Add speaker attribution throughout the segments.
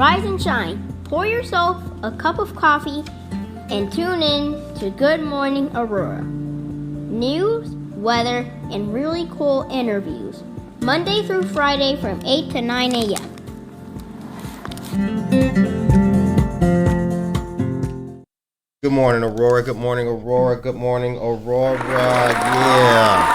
Speaker 1: Rise and shine. Pour yourself a cup of coffee and tune in to Good Morning Aurora. News, weather, and really cool interviews. Monday through Friday from 8 to 9 a.m.
Speaker 2: Good morning, Aurora. Good morning, Aurora. Good morning, Aurora. Yeah.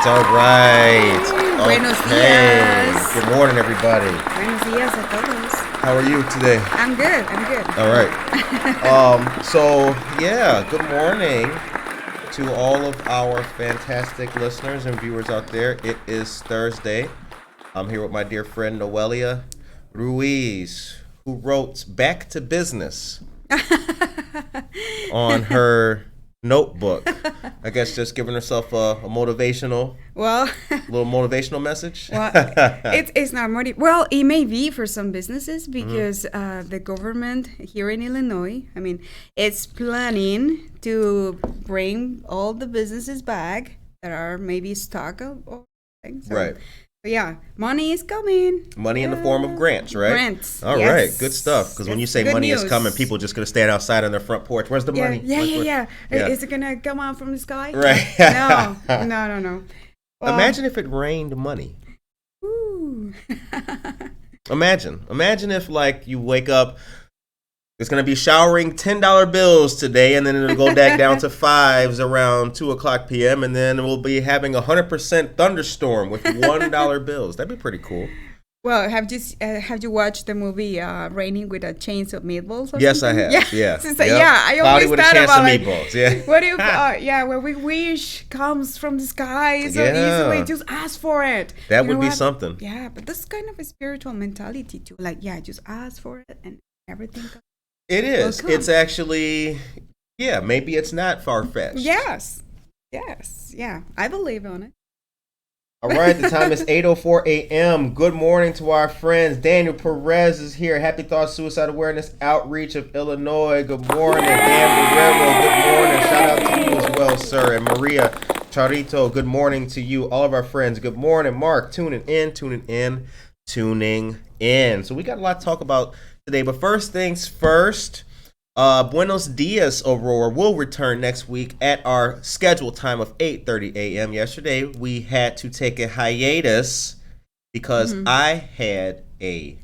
Speaker 2: All right.
Speaker 3: Buenos dias.
Speaker 2: Good morning, everybody.
Speaker 3: Buenos dias a todos.
Speaker 2: How are you today?
Speaker 3: I'm good.
Speaker 2: All right. Good morning to all of our fantastic listeners and viewers out there. It is Thursday. I'm here with my dear friend Noelia Ruiz, who wrote Back to Business on her notebook. I guess just giving herself a motivational, little motivational message.
Speaker 3: Well, it's not well, it may be for some businesses because the government here in Illinois, it's planning to bring all the businesses back that are maybe stuck or things.
Speaker 2: Right.
Speaker 3: But yeah, money is coming.
Speaker 2: Money in the form of grants, right?
Speaker 3: Grants.
Speaker 2: All
Speaker 3: yes.
Speaker 2: right, good stuff. Because when you say money is coming, people are just going to stand outside on their front porch. Where's the money?
Speaker 3: Yeah. Is it going to come out from the sky?
Speaker 2: Right.
Speaker 3: No. Well,
Speaker 2: imagine if it rained money.
Speaker 3: Ooh.
Speaker 2: Imagine if you wake up, it's going to be showering $10 bills today, and then it'll go back down to fives around 2 o'clock p.m., and then we'll be having 100% thunderstorm with $1 bills. That'd be pretty cool.
Speaker 3: Well, have you watched the movie Raining with a Chains of Meatballs?
Speaker 2: Yes, I have. Yeah.
Speaker 3: I always thought about
Speaker 2: meatballs. Yeah.
Speaker 3: What if, when we wish comes from the sky so easily, just ask for it.
Speaker 2: That would be something.
Speaker 3: Yeah, but that's kind of a spiritual mentality too. Just ask for it and everything comes.
Speaker 2: It is. It's actually, maybe it's not far-fetched.
Speaker 3: Yes. Yeah, I believe on it.
Speaker 2: All right, the time is 8:04 a.m. Good morning to our friends. Daniel Perez is here. Happy Thoughts Suicide Awareness Outreach of Illinois. Good morning. Dan Guerrero, good morning. Shout out to you as well, sir. And Maria Charito, good morning to you. All of our friends, good morning. Mark, tuning in. So we got a lot to talk about today, but first things first, Buenos Dias Aurora will return next week at our scheduled time of 8:30 a.m. Yesterday, we had to take a hiatus because I had a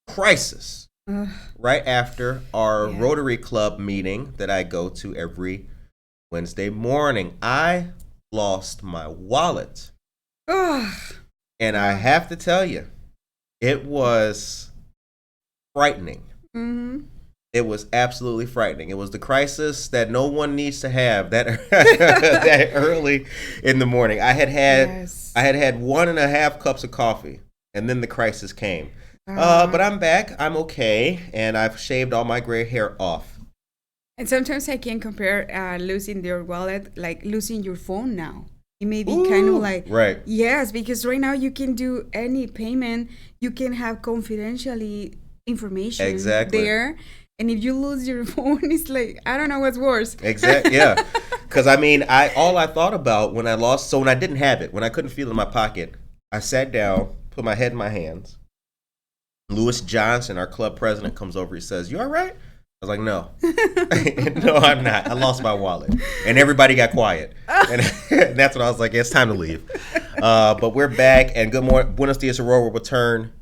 Speaker 2: crisis right after our Rotary Club meeting that I go to every Wednesday morning. I lost my wallet. And I have to tell you, it was frightening. It was absolutely frightening. It was the crisis that no one needs to have that that early in the morning. I had had 1.5 cups of coffee, and then the crisis came. But I'm back. I'm okay, and I've shaved all my gray hair off.
Speaker 3: And sometimes I can compare losing your wallet like losing your phone now. It may be kind of like,
Speaker 2: right.
Speaker 3: Yes, because right now you can do any payment. You can have confidentially information there. And if you lose your phone, it's like, I don't know what's worse.
Speaker 2: Exactly, yeah. Because, all I thought about when I didn't have it, when I couldn't feel it in my pocket, I sat down, put my head in my hands. Lewis Johnson, our club president, comes over. He says, "You all right?" I was like, "No." No, I'm not. I lost my wallet. And everybody got quiet. And that's when I was like, it's time to leave. But we're back, and good morning. Buenos Dias Aurora will return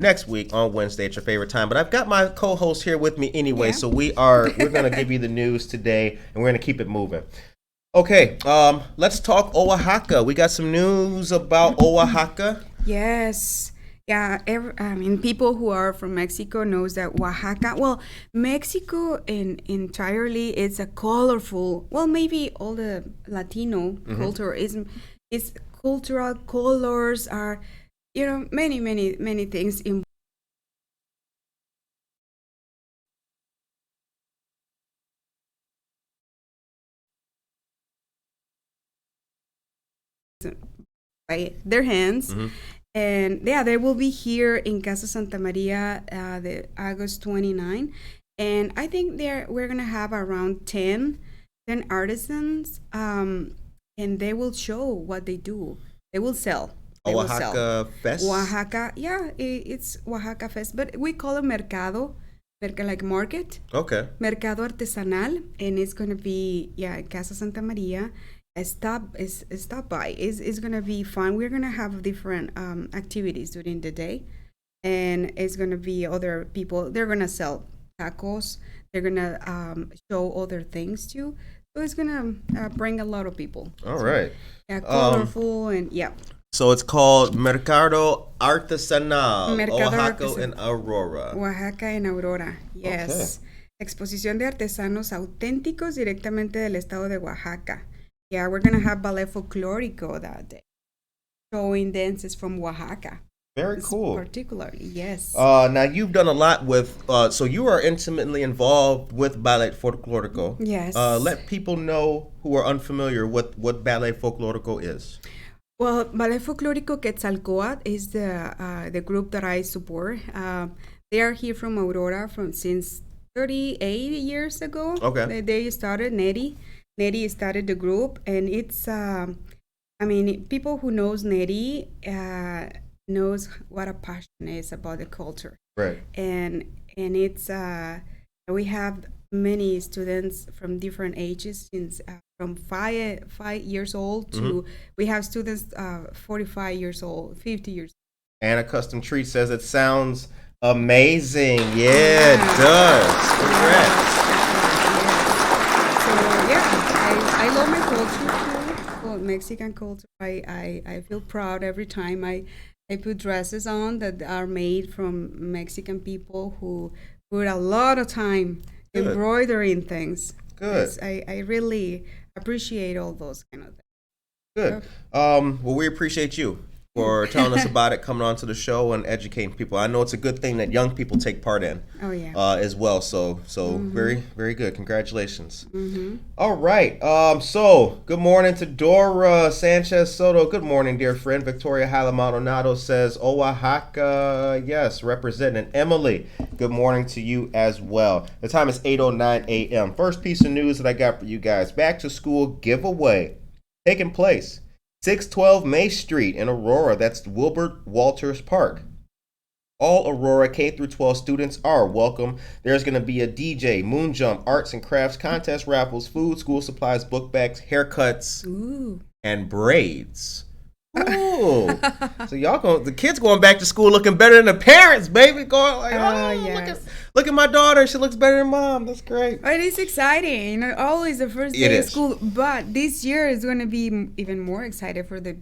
Speaker 2: next week on Wednesday at your favorite time. But I've got my co-host here with me anyway, so we're going to give you the news today, and we're going to keep it moving. Okay, let's talk Oaxaca. We got some news about Oaxaca.
Speaker 3: Yes. Yeah, people who are from Mexico knows that Oaxaca, Mexico entirely is a colorful, maybe all the Latino culture is cultural colors are, many things in by their hands. And they will be here in Casa Santa Maria the August 29. And I think we're going to have around 10 artisans, and they will show what they do. They will sell They will sell.
Speaker 2: Oaxaca Fest?
Speaker 3: Oaxaca, yeah, it's Oaxaca Fest, but we call it mercado, like market.
Speaker 2: Okay.
Speaker 3: Mercado Artesanal, and it's gonna be Casa Santa Maria. Stop by. It's gonna be fun. We're gonna have different activities during the day, and it's gonna be other people. They're gonna sell tacos. They're gonna show other things too. So it's gonna bring a lot of people.
Speaker 2: All right.
Speaker 3: Yeah, colorful and yeah.
Speaker 2: So it's called Mercado Artesanal,
Speaker 3: Mercado
Speaker 2: Oaxaca
Speaker 3: Artesanal.
Speaker 2: and Aurora.
Speaker 3: Oaxaca en Aurora, yes. Exposición de artesanos auténticos directamente del estado de Oaxaca. Yeah, we're going to have ballet folklorico that day, showing dances from Oaxaca.
Speaker 2: Very cool.
Speaker 3: Particularly, yes.
Speaker 2: Now, you've done a lot with, so you are intimately involved with Ballet Folklorico.
Speaker 3: Yes.
Speaker 2: Let people know who are unfamiliar with what Ballet Folklorico is.
Speaker 3: Well, Ballet Folklorico Quetzalcoatl is the group that I support. They are here from Aurora since 38 years ago.
Speaker 2: Okay.
Speaker 3: They started, Neri started the group, and it's, people who knows Neri knows what a passion is about the culture.
Speaker 2: Right.
Speaker 3: And it's, we have many students from different ages, since from 5 years old to, we have students 45 years old, 50 years old.
Speaker 2: Anna Custom Treat says it sounds amazing. Yeah, it does. Correct.
Speaker 3: I love my culture too, Mexican culture. I feel proud every time I put dresses on that are made from Mexican people who put a lot of time embroidering things.
Speaker 2: Good.
Speaker 3: I really appreciate all those kind of things.
Speaker 2: Good. Well, we appreciate you for telling us about it, coming on to the show and educating people. I know it's a good thing that young people take part in.
Speaker 3: Oh, yeah.
Speaker 2: As well. So very, very good. Congratulations. All right. So good morning to Dora Sanchez Soto. Good morning, dear friend. Victoria Hala Maldonado says, Oaxaca, yes, representing. Emily, good morning to you as well. The time is 8:09 a.m. First piece of news that I got for you guys. Back to school giveaway taking place. 612 May Street in Aurora. That's Wilbert Walters Park. All Aurora K through 12 students are welcome. There's going to be a DJ, moon jump, arts and crafts, contest raffles, food, school supplies, book bags, haircuts, and braids. Ooh. So the kids going back to school looking better than the parents, baby. Going like,
Speaker 3: yes.
Speaker 2: look at my daughter. She looks better than mom. That's great.
Speaker 3: It is exciting. Always the first day of school. But this year is going to be even more excited for the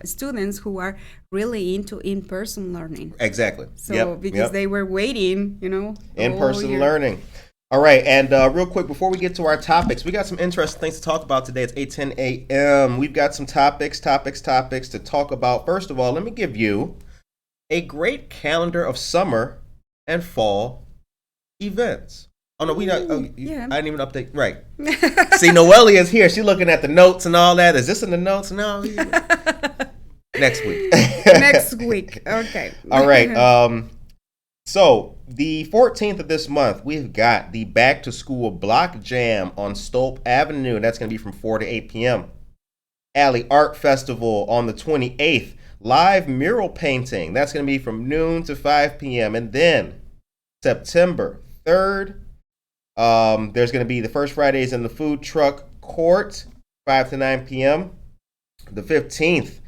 Speaker 3: students who are really into in-person learning.
Speaker 2: Exactly.
Speaker 3: So because they were waiting,
Speaker 2: in-person learning. All right, and real quick, before we get to our topics, we got some interesting things to talk about today. It's 8:10 a.m. We've got some topics to talk about. First of all, let me give you a great calendar of summer and fall events. Oh, no, we not. Oh, I didn't even update. Right. See, Noelia is here. She's looking at the notes and all that. Is this in the notes? No. Next week.
Speaker 3: Next week. Okay.
Speaker 2: All right. So the 14th of this month, we've got the Back to School Block Jam on Stolp Avenue. That's going to be from 4 to 8 p.m. Alley Art Festival on the 28th. Live mural painting. That's going to be from noon to 5 p.m. And then September 3rd, there's going to be the First Fridays in the Food Truck Court, 5 to 9 p.m. The 15th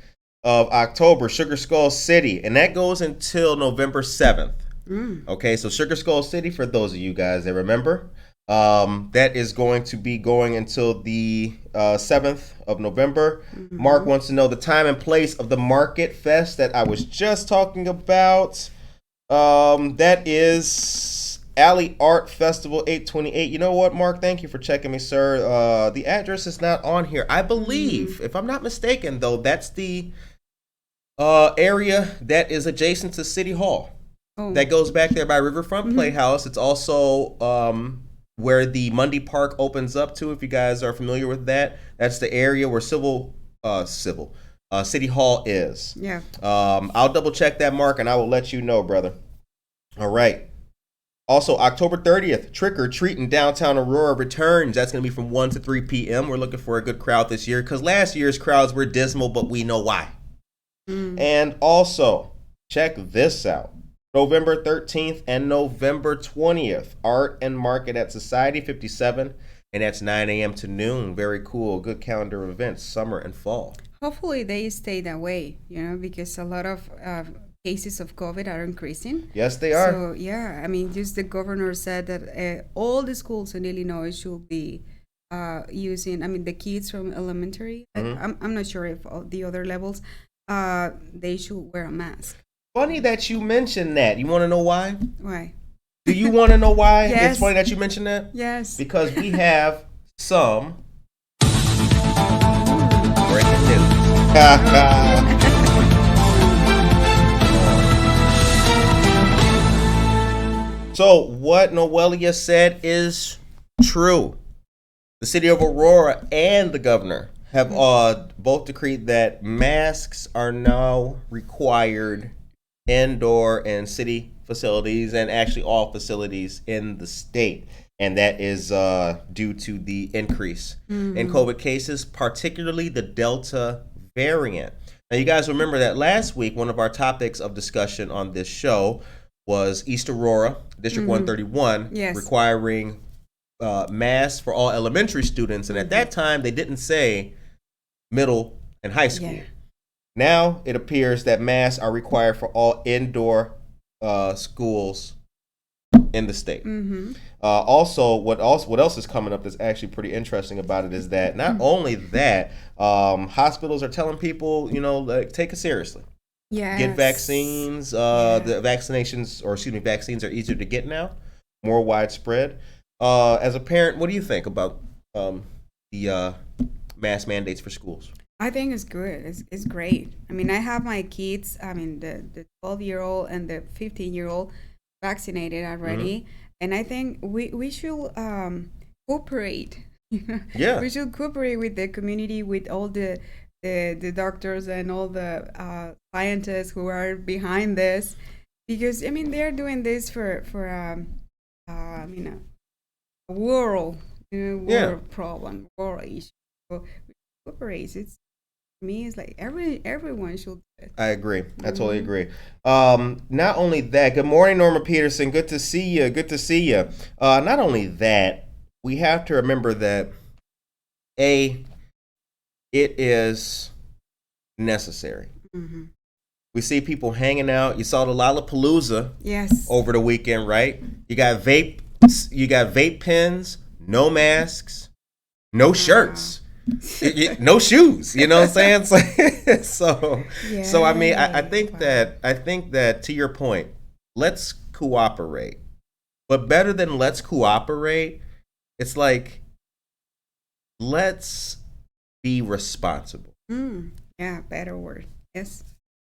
Speaker 2: of October, Sugar Skull City. And that goes until November 7th. Okay, so Sugar Skull City, for those of you guys that remember, that is going to be going until the 7th of November. Mark wants to know the time and place of the Market Fest that I was just talking about. That is Alley Art Festival 828. You know what, Mark? Thank you for checking me, sir. The address is not on here. I believe, if I'm not mistaken, though, that's the area that is adjacent to City Hall. That goes back there by Riverfront Playhouse. It's also where the Mundy Park opens up to, if you guys are familiar with that. That's the area where City Hall is.
Speaker 3: Yeah.
Speaker 2: I'll double check that, Mark, and I will let you know, brother. All right. Also, October 30th, Trick or Treat in downtown Aurora returns. That's going to be from 1 to 3 p.m. We're looking for a good crowd this year because last year's crowds were dismal, but we know why. And also, check this out. November 13th and November 20th, Art and Market at Society 57, and that's 9 a.m. to noon. Very cool. Good calendar of events, summer and fall.
Speaker 3: Hopefully they stay that way, because a lot of cases of COVID are increasing.
Speaker 2: Yes, they are.
Speaker 3: So, yeah, I mean, just the governor said that all the schools in Illinois should be using, the kids from elementary, I'm not sure if all the other levels, they should wear a mask.
Speaker 2: Funny that you mentioned that. You want to know why?
Speaker 3: Why?
Speaker 2: Do you want to know why?
Speaker 3: Yes.
Speaker 2: It's funny that you mentioned that?
Speaker 3: Yes.
Speaker 2: Because we have some breaking news. So what Noelia said is true. The city of Aurora and the governor have both decreed that masks are now required indoor and city facilities, and actually all facilities in the state. And that is due to the increase in COVID cases, particularly the Delta variant. Now, you guys remember that last week, one of our topics of discussion on this show was East Aurora, District 131, requiring masks for all elementary students. And at that time, they didn't say middle and high school. Yeah. Now it appears that masks are required for all indoor schools in the state. Also, what else is coming up that's actually pretty interesting about it is that not only that, hospitals are telling people, take it seriously.
Speaker 3: Yes.
Speaker 2: Get vaccines. The vaccinations are easier to get now, more widespread. As a parent, what do you think about the mask mandates for schools?
Speaker 3: I think it's good. It's great. I have my kids, the 12-year-old and the 15-year-old vaccinated already. And I think we should cooperate.
Speaker 2: Yeah.
Speaker 3: We should cooperate with the community, with all the doctors and all the scientists who are behind this. Because, they're doing this for a world problem, world issue. So we cooperate. It's like everyone should do it.
Speaker 2: I agree. I totally agree. Not only that, good morning, Norma Peterson. Good to see you. Not only that, we have to remember that it is necessary. We see people hanging out. You saw the Lollapalooza over the weekend, right? You got vape pens, no masks, no shirts. No shoes, you know what I'm saying? So I think that to your point, let's cooperate. But better than let's cooperate, it's like let's be responsible.
Speaker 3: Yeah, better word. Yes.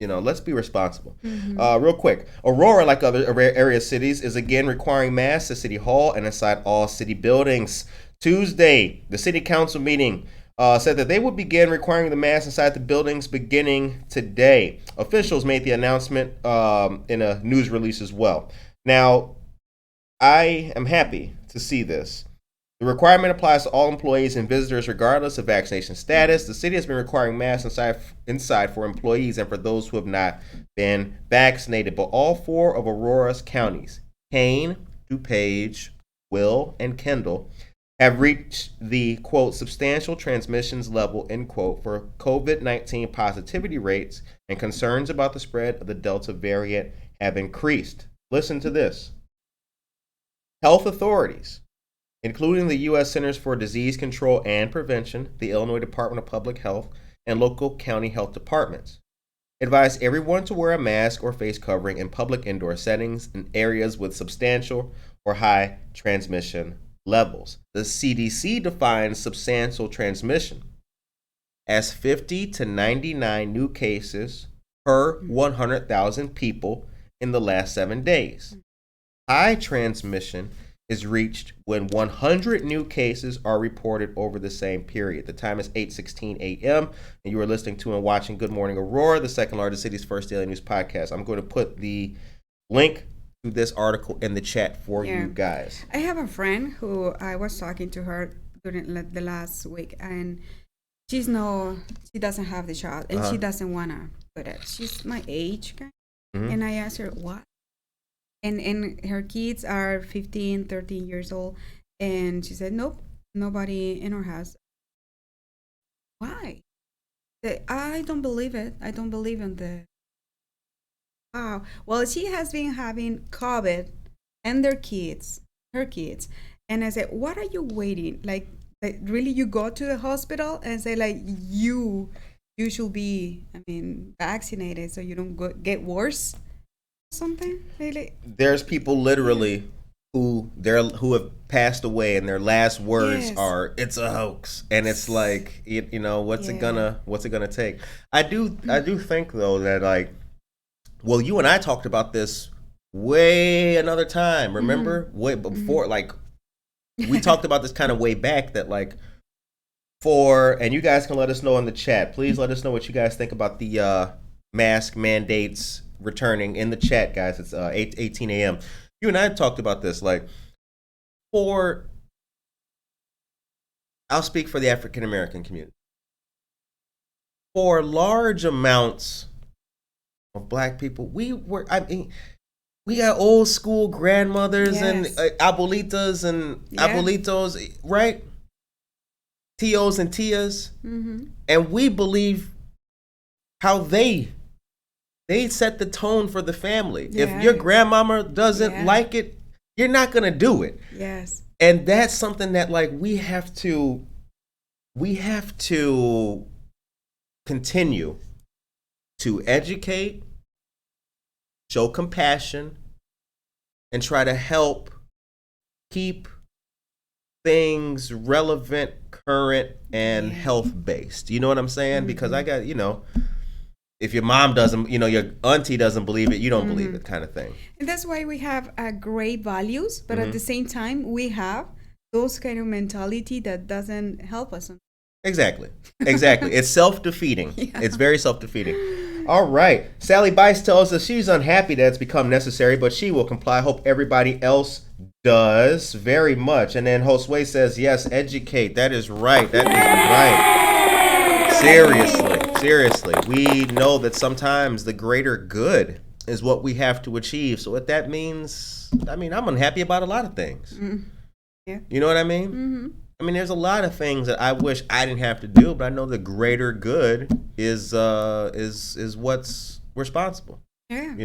Speaker 2: Let's be responsible. Real quick, Aurora, like other area cities, is again requiring masks at City Hall and inside all city buildings. Tuesday, the city council meeting said that they would begin requiring the masks inside the buildings beginning today. Officials made the announcement in a news release as well. Now, I am happy to see this. The requirement applies to all employees and visitors regardless of vaccination status. The city has been requiring masks inside for employees and for those who have not been vaccinated. But all four of Aurora's counties, Kane, DuPage, Will, and Kendall, have reached the, quote, substantial transmissions level, end quote, for COVID-19 positivity rates, and concerns about the spread of the Delta variant have increased. Listen to this. Health authorities, including the U.S. Centers for Disease Control and Prevention, the Illinois Department of Public Health, and local county health departments, advise everyone to wear a mask or face covering in public indoor settings in areas with substantial or high transmission levels. The CDC defines substantial transmission as 50 to 99 new cases per 100,000 people in the last 7 days. High transmission is reached when 100 new cases are reported over the same period. The time is 8:16 a.m. and you are listening to and watching Good Morning Aurora, the second largest city's first daily news podcast. I'm going to put the link to this article in the chat for you guys.
Speaker 3: I have a friend who I was talking to her during the last week, and she doesn't have the child, and she doesn't wanna put it. She's my age, and I asked her what, and her kids are 15, 13 years old, and she said nope, nobody in our house. Why? I don't believe it. I don't believe in the. Wow. Well, she has been having COVID and her kids, and I said, what are you waiting? Like really, you go to the hospital and say like you should be, vaccinated so you don't get worse, or something. Really.
Speaker 2: There's people literally who have passed away, and their last words are, "It's a hoax," and it's like, what's it gonna take? I do think though that like, well, you and I talked about this way another time. Remember, way before, like we talked about this kind of way back. That like and you guys can let us know in the chat. Please let us know what you guys think about the mask mandates returning in the chat, guys. It's 18 a.m. You and I talked about this, like, I'll speak for the African American community. For large amounts of Black people, we got old school grandmothers and abuelitas and abuelitos, right? Tios and tias, and we believe how they set the tone for the family. If your grandmama doesn't like it, you're not gonna do it.
Speaker 3: Yes.
Speaker 2: And that's something that like we have to continue to educate, show compassion, and try to help keep things relevant, current, and health-based. You know what I'm saying? Because I got, if your mom doesn't, your auntie doesn't believe it, you don't believe it, kind of thing.
Speaker 3: And that's why we have great values, but at the same time, we have those kind of mentality that doesn't help us.
Speaker 2: Exactly. It's self-defeating. It's very self-defeating. All right. Sally Bice tells us she's unhappy that it's become necessary, but she will comply. Hope everybody else does very much. And then Josue says, yes, educate. That is right. Seriously. We know that sometimes the greater good is what we have to achieve. So what that means, I'm unhappy about a lot of things. Yeah. You know what I mean? There's a lot of things that I wish I didn't have to do, but I know the greater good is what's responsible. Yeah.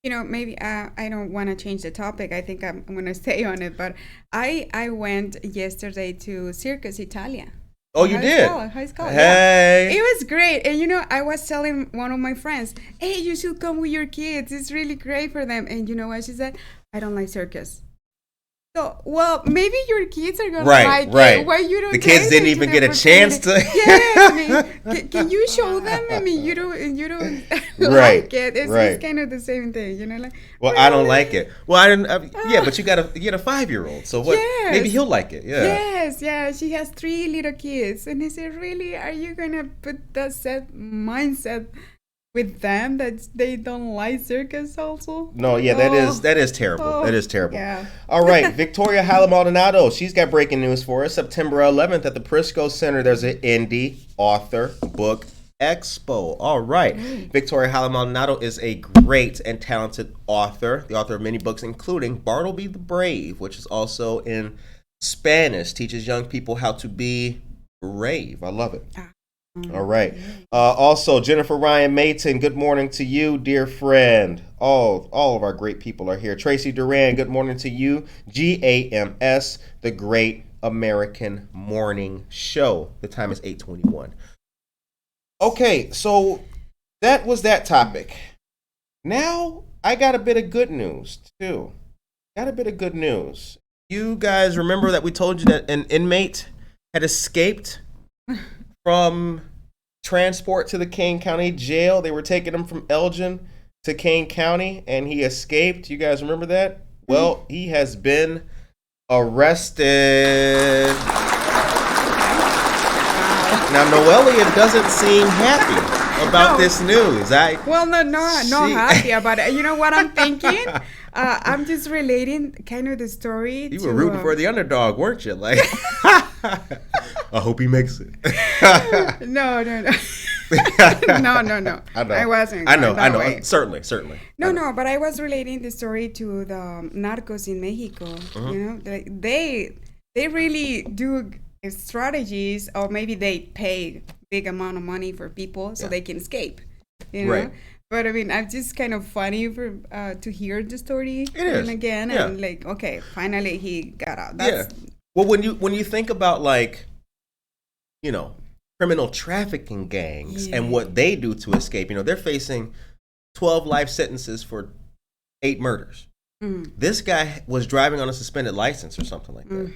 Speaker 3: Yeah. Maybe I don't want to change the topic. I think I'm going to stay on it. But I went yesterday to Circus Italia.
Speaker 2: Oh, you did?
Speaker 3: How it's called.
Speaker 2: Hey.
Speaker 3: Yeah. It was great. And, I was telling one of my friends, hey, you should come with your kids. It's really great for them. And you know what she said? I don't like circus. So, well, maybe your kids are going to like it. Why you don't?
Speaker 2: The kids didn't even get a chance to.
Speaker 3: Yeah, can you show them? You don't like it. It's kind of the same thing, like.
Speaker 2: Well, I don't like it. Well, I didn't. But you get a 5-year-old, so what? Yes. Maybe he'll like it. Yeah.
Speaker 3: Yes, yeah. She has 3 little kids, and I said, really, are you gonna put that mindset with them that they don't like circus also?
Speaker 2: No, yeah, that is terrible. That is terrible.
Speaker 3: Yeah.
Speaker 2: All right, Victoria Halamaldonado, she's got breaking news for us. September 11th at the Prisco Center, there's an indie author book expo. All right. Victoria Halamaldonado is a great and talented author, the author of many books, including Bartleby the Brave, which is also in Spanish, teaches young people how to be brave. I love it. All right. Also, Jennifer Ryan Mayton, good morning to you, dear friend. All of our great people are here. Tracy Duran, good morning to you. GAMS, the Great American Morning Show. The time is 8:21. Okay, so that was that topic. Now, I got a bit of good news, too. You guys remember that we told you that an inmate had escaped from transport to the Kane County Jail? They were taking him from Elgin to Kane County, and he escaped. You guys remember that? Well, he has been arrested. Now, Noelia doesn't seem happy about this news.
Speaker 3: Not happy about it. You know what I'm thinking? I'm just relating kind of the story.
Speaker 2: You were rooting for the underdog, weren't you? Like, I hope he makes it.
Speaker 3: No, no, no. No.
Speaker 2: I know.
Speaker 3: I wasn't.
Speaker 2: I know.
Speaker 3: going that way.
Speaker 2: Certainly.
Speaker 3: No, but I was relating the story to the narcos in Mexico.
Speaker 2: Mm-hmm.
Speaker 3: You know, they really do strategies, or maybe they pay big amount of money for people so they can escape. You know.
Speaker 2: Right.
Speaker 3: But I mean, it's just kind of funny for to hear the story again, and like, okay, finally he got out. That's,
Speaker 2: Well, when you think about, like, you know, criminal trafficking gangs and what they do to escape, you know, they're facing 12 life sentences for 8 murders. This guy was driving on a suspended license or something like that.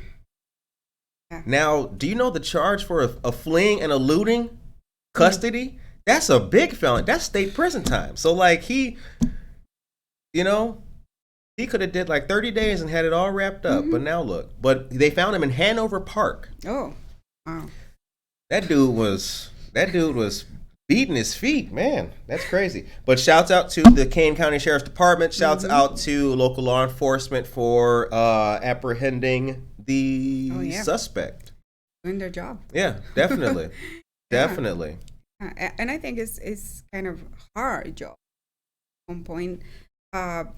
Speaker 3: Yeah.
Speaker 2: Now, do you know the charge for a fleeing and eluding custody? That's a big felony. That's state prison time. So, like, he could have did like 30 days and had it all wrapped up. But now look. But they found him in Hanover Park.
Speaker 3: Oh, wow.
Speaker 2: That dude was beating his feet, man. That's crazy. But shouts out to the Kane County Sheriff's Department. Shouts out to local law enforcement for apprehending the suspect.
Speaker 3: Doing their job.
Speaker 2: Yeah, definitely. Definitely.
Speaker 3: And I think it's kind of hard job at one point,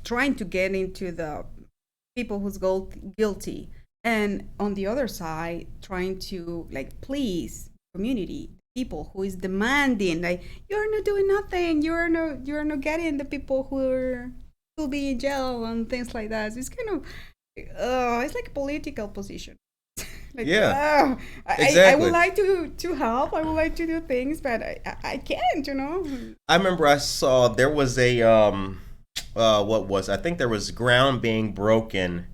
Speaker 3: trying to get into the people who's guilty, and on the other side trying to like please community people who is demanding, like, you're not doing nothing, you're not getting the people who will be in jail and things like that. So it's kind of it's like a political position. Like,
Speaker 2: exactly.
Speaker 3: I would like to help. I would like to do things, but I can't, you know.
Speaker 2: I remember I saw there was a I think there was ground being broken.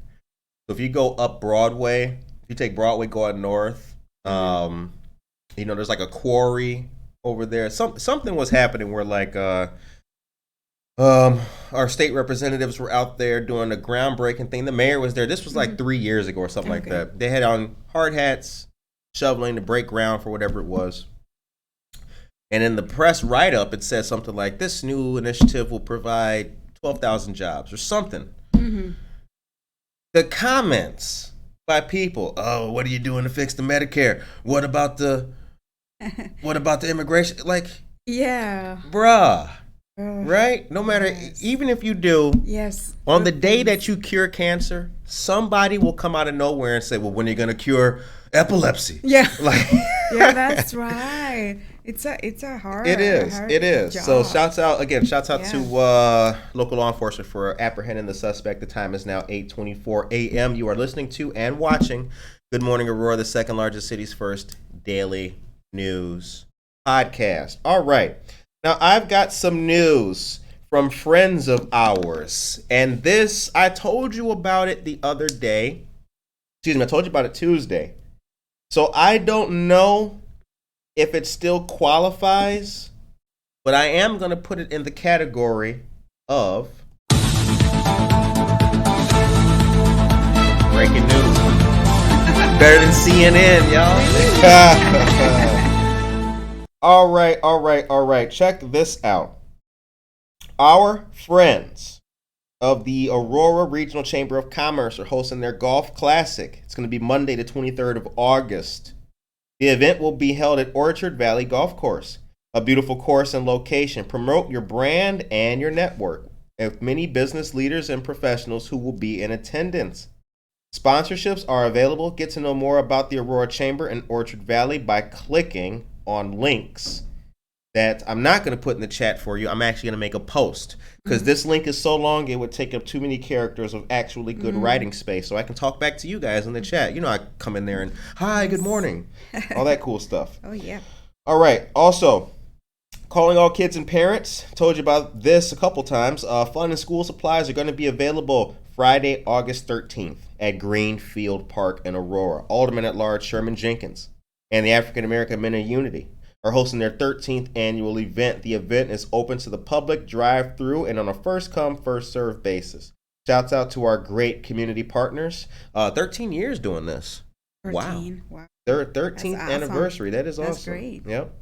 Speaker 2: So if you go up Broadway, if you take Broadway going north, you know, there's like a quarry over there. Something was happening where, like, our state representatives were out there doing a groundbreaking thing. The mayor was there. This was like 3 years ago or something like that. They had on hard hats, shoveling to break ground for whatever it was. And in the press write-up, it says something like, this new initiative will provide 12,000 jobs or something. The comments by people, oh, what are you doing to fix the Medicare? What about the immigration? Like, bruh. Right? No matter, even if you do, on the day that you cure cancer, somebody will come out of nowhere and say, well, when are you going to cure epilepsy? Like,
Speaker 3: that's right. It's a hard.
Speaker 2: It is.
Speaker 3: Job.
Speaker 2: So shouts out to local law enforcement for apprehending the suspect. The time is now 8:24 a.m. You are listening to and watching Good Morning Aurora, the second largest city's first daily news podcast. All right. Now, I've got some news from friends of ours. And this, I told you about it the other day. Excuse me, I told you about it Tuesday. So I don't know if it still qualifies, but I am going to put it in the category of breaking news. Better than CNN, y'all. All right. Check this out. Our friends of the Aurora Regional Chamber of Commerce are hosting their Golf Classic. It's going to be Monday, the 23rd of August. The event will be held at Orchard Valley Golf Course, a beautiful course and location. Promote your brand and your network with many business leaders and professionals who will be in attendance. Sponsorships are available. Get to know more about the Aurora Chamber and Orchard Valley by clicking on links that I'm not going to put in the chat for you. I'm actually going to make a post because this link is so long it would take up too many characters of actually good writing space, so I can talk back to you guys in the chat. You know, I come in there and hi, good morning, all that cool stuff.
Speaker 3: Oh yeah.
Speaker 2: All right. Also, calling all kids and parents. Told you about this a couple times. Fun and school supplies are going to be available Friday, August 13th at Greenfield Park in Aurora. Alderman at Large Sherman Jenkins and the African American Men of Unity are hosting their 13th annual event. The event is open to the public, drive-through, and on a first-come, first-served basis. Shouts out to our great community partners. 13 years doing this.
Speaker 3: 13.
Speaker 2: Wow. Their 13th
Speaker 3: awesome.
Speaker 2: Anniversary. That is awesome.
Speaker 3: That's great.
Speaker 2: Yep.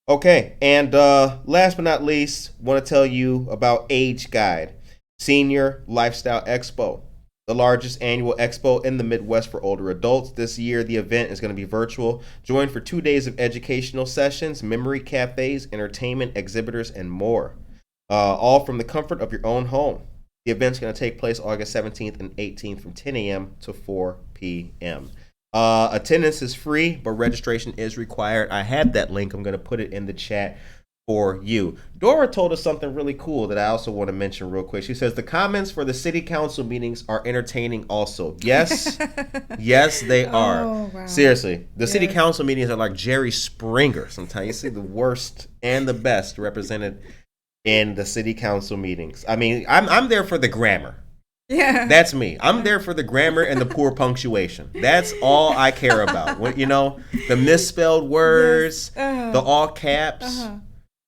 Speaker 2: Okay, and last but not least, want to tell you about Age Guide, Senior Lifestyle Expo. the largest annual expo in the Midwest for older adults. This year, the event is going to be virtual. Join for 2 days of educational sessions, memory cafes, entertainment, exhibitors, and more. All from the comfort of your own home. The event's going to take place August 17th and 18th from 10 a.m. to 4 p.m. Attendance is free, but registration is required. I have that link. I'm going to put it in the chat for you. Dora told us something really cool that I also want to mention real quick. She says the comments for the city council meetings are entertaining also. Yes, yes, they are. Oh, wow. Seriously, the city council meetings are like Jerry Springer sometimes. You see the worst and the best represented in the city council meetings. I mean, I'm there for the grammar. Yeah. That's me. I'm there for the grammar and the poor punctuation. That's all I care about. The misspelled words, the all caps.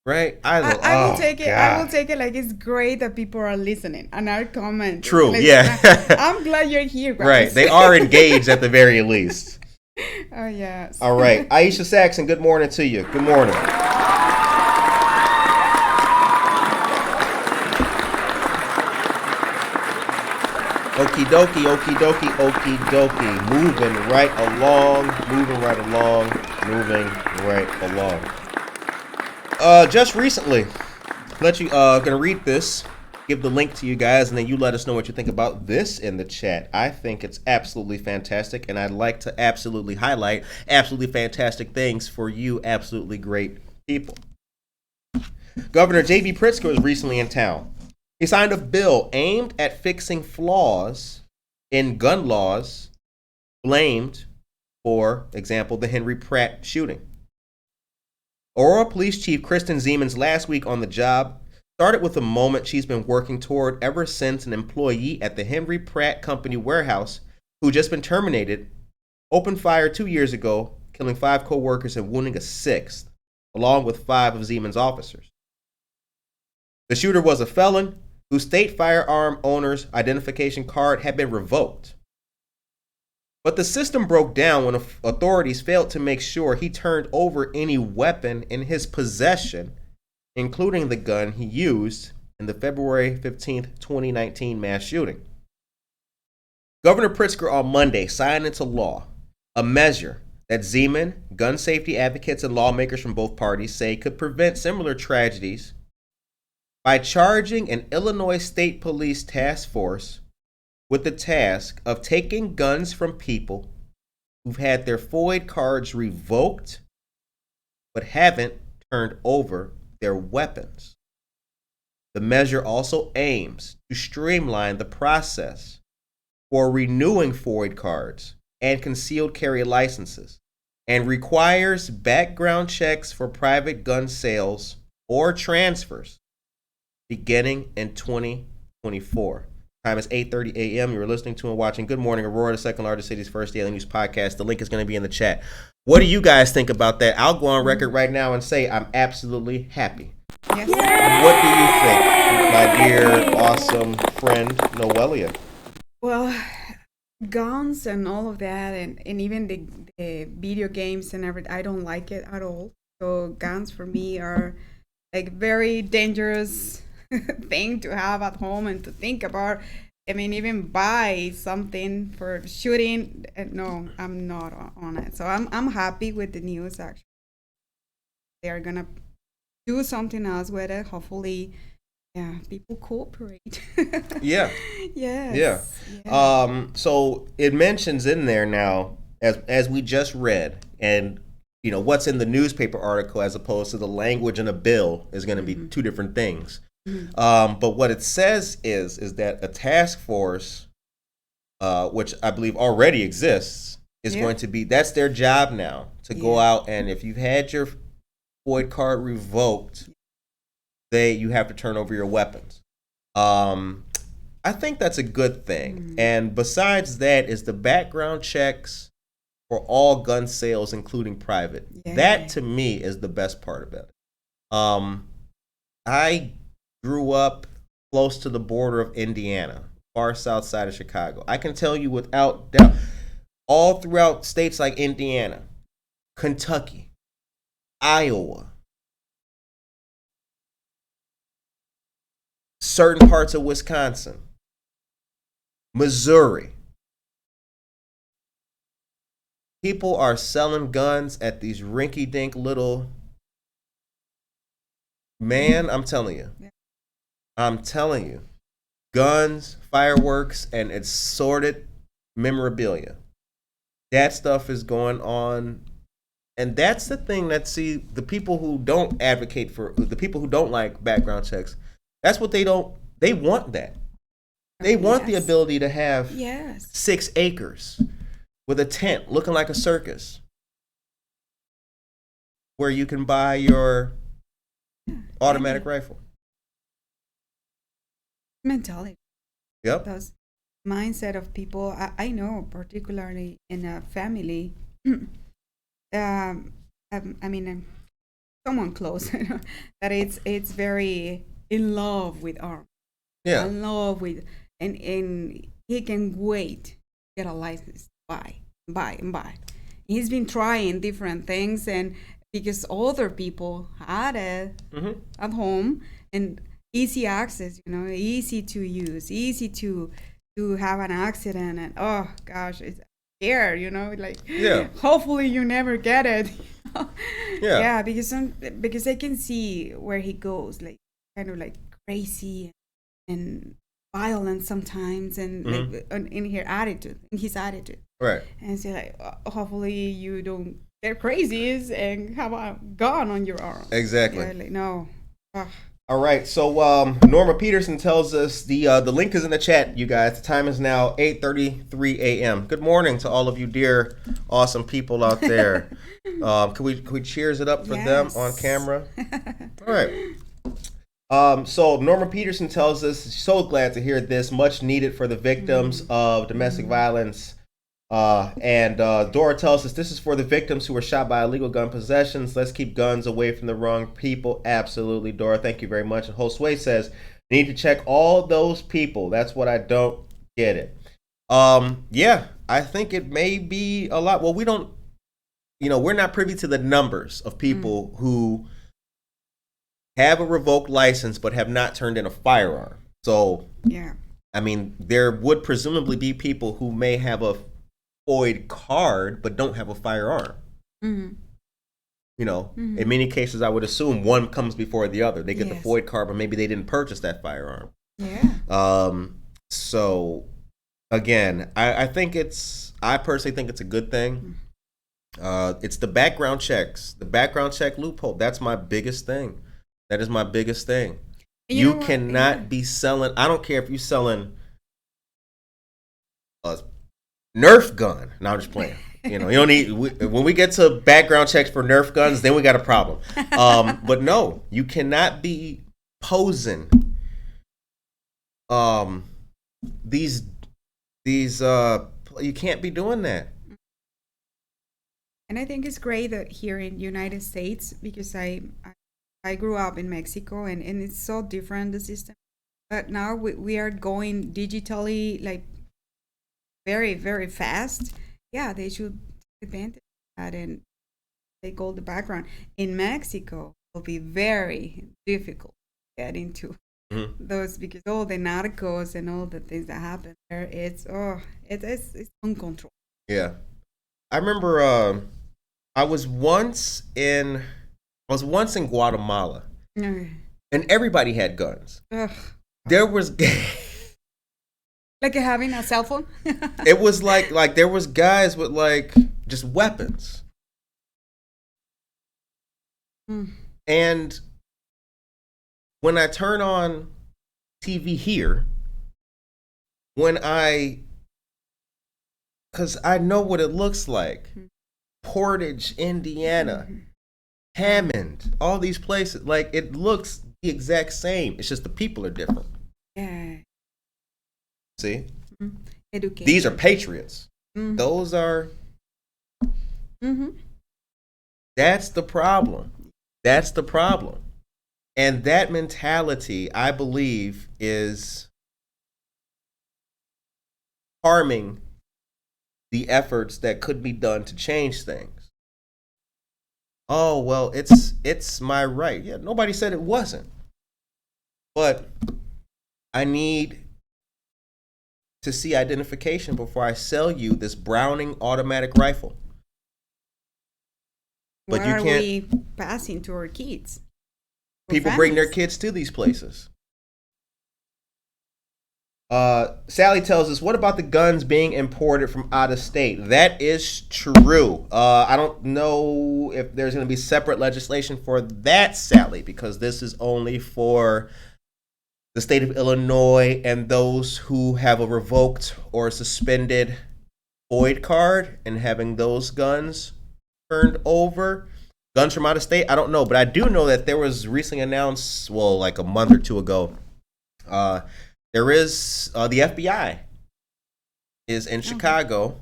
Speaker 2: Right? I will take it. God. I will take it like it's great that people are listening and are commenting.
Speaker 3: True.
Speaker 2: Like, yeah.
Speaker 3: I'm glad you're here, guys.
Speaker 2: Right. They are engaged at the very least.
Speaker 3: Oh, yes.
Speaker 2: All right. Aisha Saxon, good morning to you. Good morning. Okie dokie, okie dokie, okie dokie. Moving right along. Just recently, gonna read this, give the link to you guys, and then you let us know what you think about this in the chat. I think it's absolutely fantastic, and I'd like to absolutely highlight absolutely fantastic things for you absolutely great people. Governor J.B. Pritzker was recently in town. He signed a bill aimed at fixing flaws in gun laws blamed, for example, the Henry Pratt shooting. Aurora Police Chief Kristen Zeman's last week on the job started with a moment she's been working toward ever since an employee at the Henry Pratt Company warehouse, who just been terminated, opened fire 2 years ago, killing 5 co-workers and wounding a 6th, along with 5 of Zeman's officers. The shooter was a felon whose state firearm owner's identification card had been revoked. But the system broke down when authorities failed to make sure he turned over any weapon in his possession, including the gun he used in the February 15th, 2019 mass shooting. Governor Pritzker on Monday signed into law a measure that Zeman, gun safety advocates, and lawmakers from both parties say could prevent similar tragedies by charging an Illinois State Police task force with the task of taking guns from people who've had their FOID cards revoked but haven't turned over their weapons. The measure also aims to streamline the process for renewing FOID cards and concealed carry licenses, and requires background checks for private gun sales or transfers beginning in 2024. Time is 8:30 a.m. You're listening to and watching Good Morning Aurora, the second largest city's first daily news podcast. The link is going to be in the chat. What do you guys think about that? I'll go on record right now and say I'm absolutely happy. Yes. What do you think, my dear, awesome friend, Noelia?
Speaker 3: Well, guns and all of that, and even the video games and everything, I don't like it at all. So guns for me are like very dangerous thing to have at home and to think about. I mean, even buy something for shooting. No, I'm not on it. So I'm happy with the news. Actually, they are gonna do something else with it. Hopefully, yeah, people cooperate.
Speaker 2: Yeah. Yes. Yeah. So it mentions in there now, as we just read, and what's in the newspaper article as opposed to the language in a bill is going to be two different things. But what it says is that a task force, which I believe already exists, is going to be, that's their job now, to go out, and if you've had your FOID card revoked, you have to turn over your weapons. I think that's a good thing. And besides that is the background checks for all gun sales, including private. That to me is the best part about it. I grew up close to the border of Indiana, far south side of Chicago. I can tell you without doubt, all throughout states like Indiana, Kentucky, Iowa, certain parts of Wisconsin, Missouri. People are selling guns at these rinky-dink little. Man, I'm telling you. I'm telling you. Guns, fireworks, and assorted memorabilia. That stuff is going on. And that's the thing that, see, the people who don't advocate for, the people who don't like background checks, that's what they don't, they want that. They want the ability to have 6 acres with a tent looking like a circus where you can buy your automatic rifle.
Speaker 3: Mentality.
Speaker 2: Yep.
Speaker 3: Those mindset of people, I know, particularly in a family, I mean, someone close, that it's very in love with arms.
Speaker 2: Yeah.
Speaker 3: In love with, and he can wait to get a license, buy. He's been trying different things, and because other people had it at home and easy access, easy to use, easy to have an accident, and oh gosh, it's scared, hopefully you never get it. Because I can see where he goes, like kind of like crazy and violent sometimes, and like in his attitude,
Speaker 2: right?
Speaker 3: And so like, hopefully you don't get crazy and have a gun on your arm.
Speaker 2: Exactly.
Speaker 3: Like no.
Speaker 2: All right, so Norma Peterson tells us the link is in the chat, you guys. The time is now 8:33 a.m. Good morning to all of you dear, awesome people out there. Can we cheers it up for them on camera? All right. So Norma Peterson tells us, so glad to hear this, much needed for the victims of domestic violence. And Dora tells us, this is for the victims who were shot by illegal gun possessions. Let's keep guns away from the wrong people. Absolutely, Dora. Thank you very much. And Josue says, need to check all those people. That's what I don't get it. Yeah, I think it may be a lot. Well, we don't, we're not privy to the numbers of people who have a revoked license but have not turned in a firearm. So, I mean, there would presumably be people who may have a FOID card but don't have a firearm. In many cases, I would assume one comes before the other. They get the FOID card, but maybe they didn't purchase that firearm. So again, I personally think it's a good thing. It's the background checks, the background check loophole. That's my biggest thing. That is my biggest thing. You cannot be selling, I don't care if you're selling a Nerf gun. No, I'm just playing. You don't need, when we get to background checks for Nerf guns, then we got a problem. But no, you cannot be posing these you can't be doing that.
Speaker 3: And I think it's great that here in the United States, because I grew up in Mexico, and it's so different, the system. But now we are going digitally, like very, very fast. Yeah, they should take advantage of that and take all the background. In Mexico, it will be very difficult to get into those, because all the narcos and all the things that happen there, it's uncontrolled.
Speaker 2: Yeah. I remember I was once in Guatemala, and everybody had guns. There was
Speaker 3: like having a cell phone.
Speaker 2: It was like there was guys with like just weapons. And when I turn on TV here, because I know what it looks like. Portage, Indiana, Hammond, all these places, like it looks the exact same. It's just the people are different.
Speaker 3: Yeah.
Speaker 2: See?
Speaker 3: Education.
Speaker 2: These are patriots. Those are. That's the problem. That's the problem. And that mentality, I believe, is harming the efforts that could be done to change things. Oh, well, it's my right. Yeah, nobody said it wasn't. But I need to see identification before I sell you this Browning automatic rifle. But
Speaker 3: what
Speaker 2: you
Speaker 3: are
Speaker 2: can't.
Speaker 3: we passing to our kids? Or
Speaker 2: People bring their
Speaker 3: families?
Speaker 2: kids to these places. Sally tells us, what about the guns being imported from out of state? That is true. I don't know if there's going to be separate legislation for that, Sally, because this is only for the state of Illinois and those who have a revoked or suspended void card and having those guns turned over. Guns from out of state, I don't know, but I do know that there was recently announced, well, like a month or two ago, there is the FBI is in Chicago,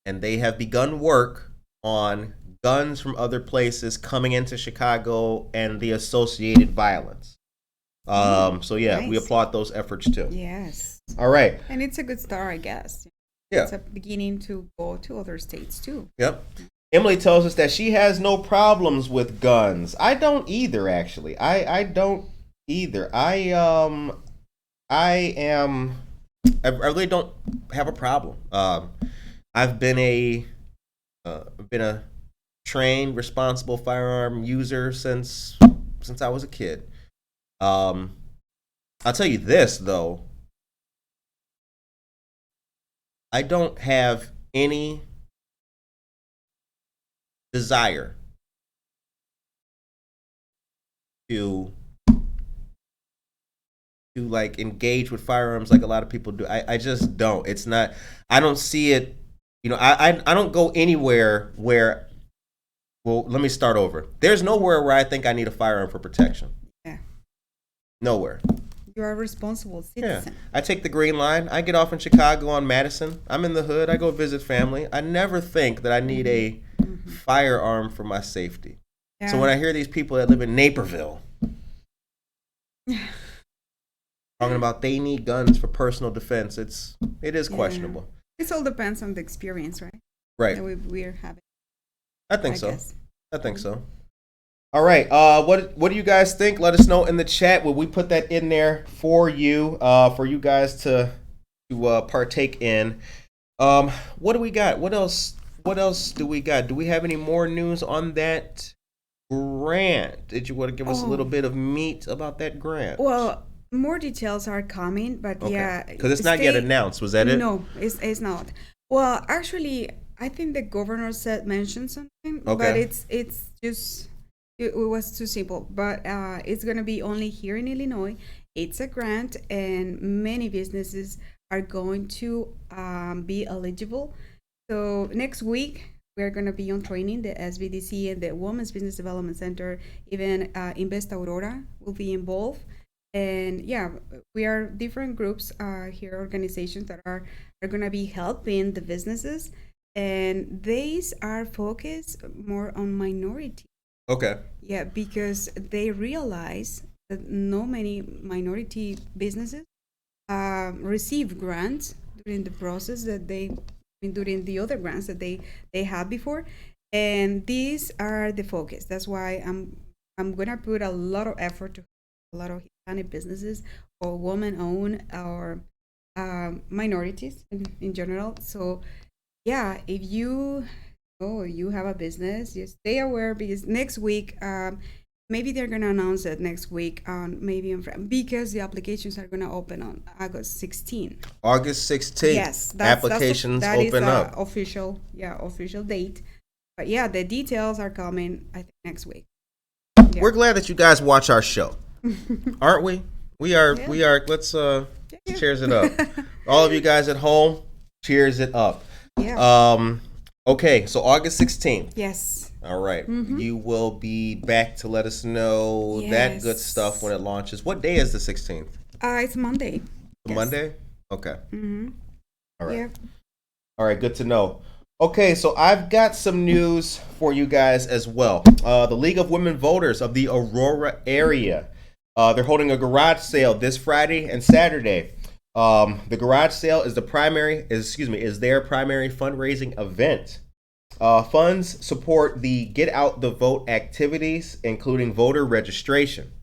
Speaker 2: and they have begun work on guns from other places coming into Chicago and the associated violence. So yeah, we
Speaker 3: Nice.
Speaker 2: applaud those efforts too.
Speaker 3: Yes.
Speaker 2: All right.
Speaker 3: And it's a good start, I guess.
Speaker 2: Yeah.
Speaker 3: It's a beginning to go to other states too.
Speaker 2: Yep. Emily tells us that she has no problems with guns. I don't either, actually. I don't either. I really don't have a problem. I've been a trained, responsible firearm user since I was a kid. I'll tell you this though. I don't have any desire to like engage with firearms like a lot of people do. I just don't. It's not. I don't see it. You know, I don't go anywhere where. Well, let me start over. There's nowhere where I think I need a firearm for protection.
Speaker 3: Yeah.
Speaker 2: Nowhere.
Speaker 3: You are a responsible citizen.
Speaker 2: Yeah. I take the Green Line. I get off in Chicago on Madison. I'm in the hood. I go visit family. I never think that I need a firearm for my safety.
Speaker 3: Yeah.
Speaker 2: So when I hear these people that live in Naperville talking about they need guns for personal defense, it is questionable.
Speaker 3: It all depends on the experience, right?
Speaker 2: Right.
Speaker 3: That we're having.
Speaker 2: I think so.
Speaker 3: guess.
Speaker 2: I think so. All right. What do you guys think? Let us know in the chat. Will we put that in there for you guys to partake in? What do we got? What else do we got? Do we have any more news on that grant? Did you want to give us a little bit of meat about that grant?
Speaker 3: Well, more details are coming, but yeah.
Speaker 2: Because it's not yet announced. Was that it?
Speaker 3: No, it's not. Well, actually, I think the governor mentioned something,
Speaker 2: Okay.
Speaker 3: but it's just it was too simple. But it's gonna be only here in Illinois. It's a grant, and many businesses are going to be eligible. So next week we're gonna be on training. The SBDC and the Women's Business Development Center, even Invest Aurora, will be involved. And yeah, we are different groups here, organizations that are going to be helping the businesses, and these are focused more on minority.
Speaker 2: Okay.
Speaker 3: Yeah, because they realize that no many minority businesses receive grants during the process that during the other grants that they had before, and these are the focus. That's why I'm gonna put a lot of effort to a lot of Hispanic businesses or women-owned or minorities in general. So yeah, if you have a business, just stay aware, because next week maybe they're gonna announce it next week because the applications are gonna open on August 16th.
Speaker 2: August 16th.
Speaker 3: Yes,
Speaker 2: applications
Speaker 3: that
Speaker 2: open
Speaker 3: is
Speaker 2: up.
Speaker 3: Official date. But yeah, the details are coming, I think, next week. Yeah.
Speaker 2: We're glad that you guys watch our show, aren't we? We are.
Speaker 3: Yeah.
Speaker 2: We are. Let's cheers it up. All of you guys at home, cheers it up.
Speaker 3: Yeah.
Speaker 2: Okay, so August 16th.
Speaker 3: Yes.
Speaker 2: All right. You will be back to let us know that good stuff when it launches. What day is the 16th?
Speaker 3: It's Monday. Yes.
Speaker 2: Monday? Okay. All right.
Speaker 3: Yeah.
Speaker 2: All right, good to know. Okay, so I've got some news for you guys as well. The League of Women Voters of the Aurora area, they're holding a garage sale this Friday and Saturday. The garage sale is their primary fundraising event. Funds support the Get Out the Vote activities, including voter registration.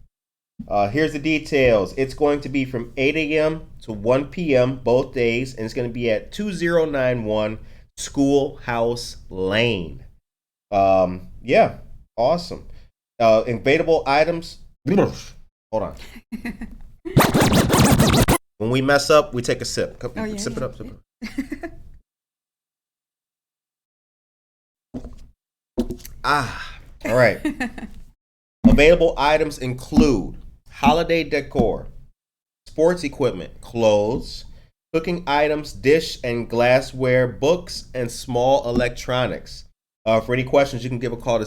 Speaker 2: Here's the details. It's going to be from 8 a.m. to 1 p.m. both days, and it's going to be at 2091 Schoolhouse Lane. Yeah, awesome. Invadable items. Hold on. When we mess up, we take a sip. Come, sip it up. Sip it up. All right. Available items include holiday decor, sports equipment, clothes, cooking items, dish and glassware, books, and small electronics. For any questions, you can give a call to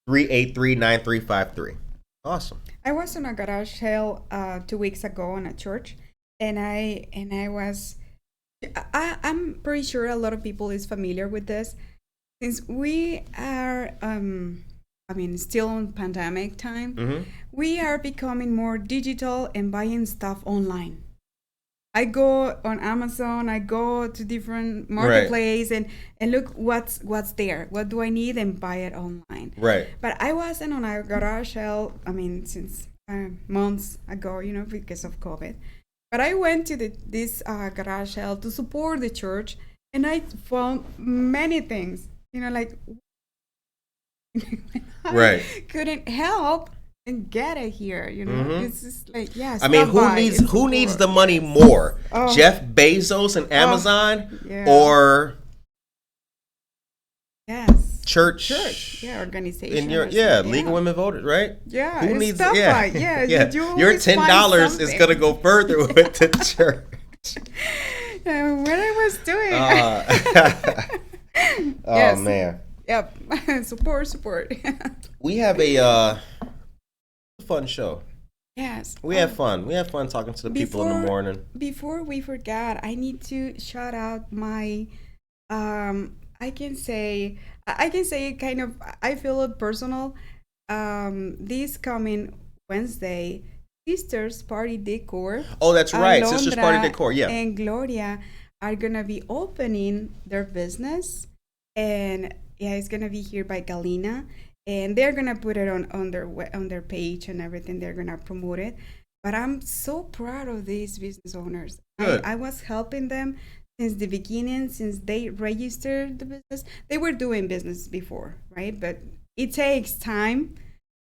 Speaker 2: 630-383-9353. Awesome.
Speaker 3: I was on a garage sale 2 weeks ago on a church, and I'm pretty sure a lot of people is familiar with this. Since we are, still on pandemic time, we are becoming more digital and buying stuff online. I go on Amazon, I go to different marketplace and look what's there. What do I need and buy it online.
Speaker 2: Right.
Speaker 3: But I wasn't on a garage sale, since months ago, because of COVID. But I went to this garage sale to support the church, and I found many things. I couldn't help and get it here. It's just like,
Speaker 2: who needs the money more? Jeff Bezos and Amazon, or church,
Speaker 3: organization.
Speaker 2: In your League of Women Voters, right?
Speaker 3: Yeah,
Speaker 2: who needs
Speaker 3: stuff like
Speaker 2: your $10 is gonna go further with the church.
Speaker 3: What I was doing.
Speaker 2: Oh man.
Speaker 3: Yep. Support.
Speaker 2: We have a fun show.
Speaker 3: Yes.
Speaker 2: We have fun. We have fun talking to the people in the morning.
Speaker 3: Before we forget, I need to shout out my I can say kind of, I feel it personal. This coming Wednesday, Sisters Party Decor.
Speaker 2: Oh, that's right.
Speaker 3: Alondra
Speaker 2: Sisters Party Decor, yeah.
Speaker 3: And Gloria are gonna be opening their business, and it's gonna be here by Galena, and they're gonna put it on their page and everything. They're gonna promote it. But I'm so proud of these business owners. I was helping them since the beginning, since they registered the business. They were doing business before, right? But it takes time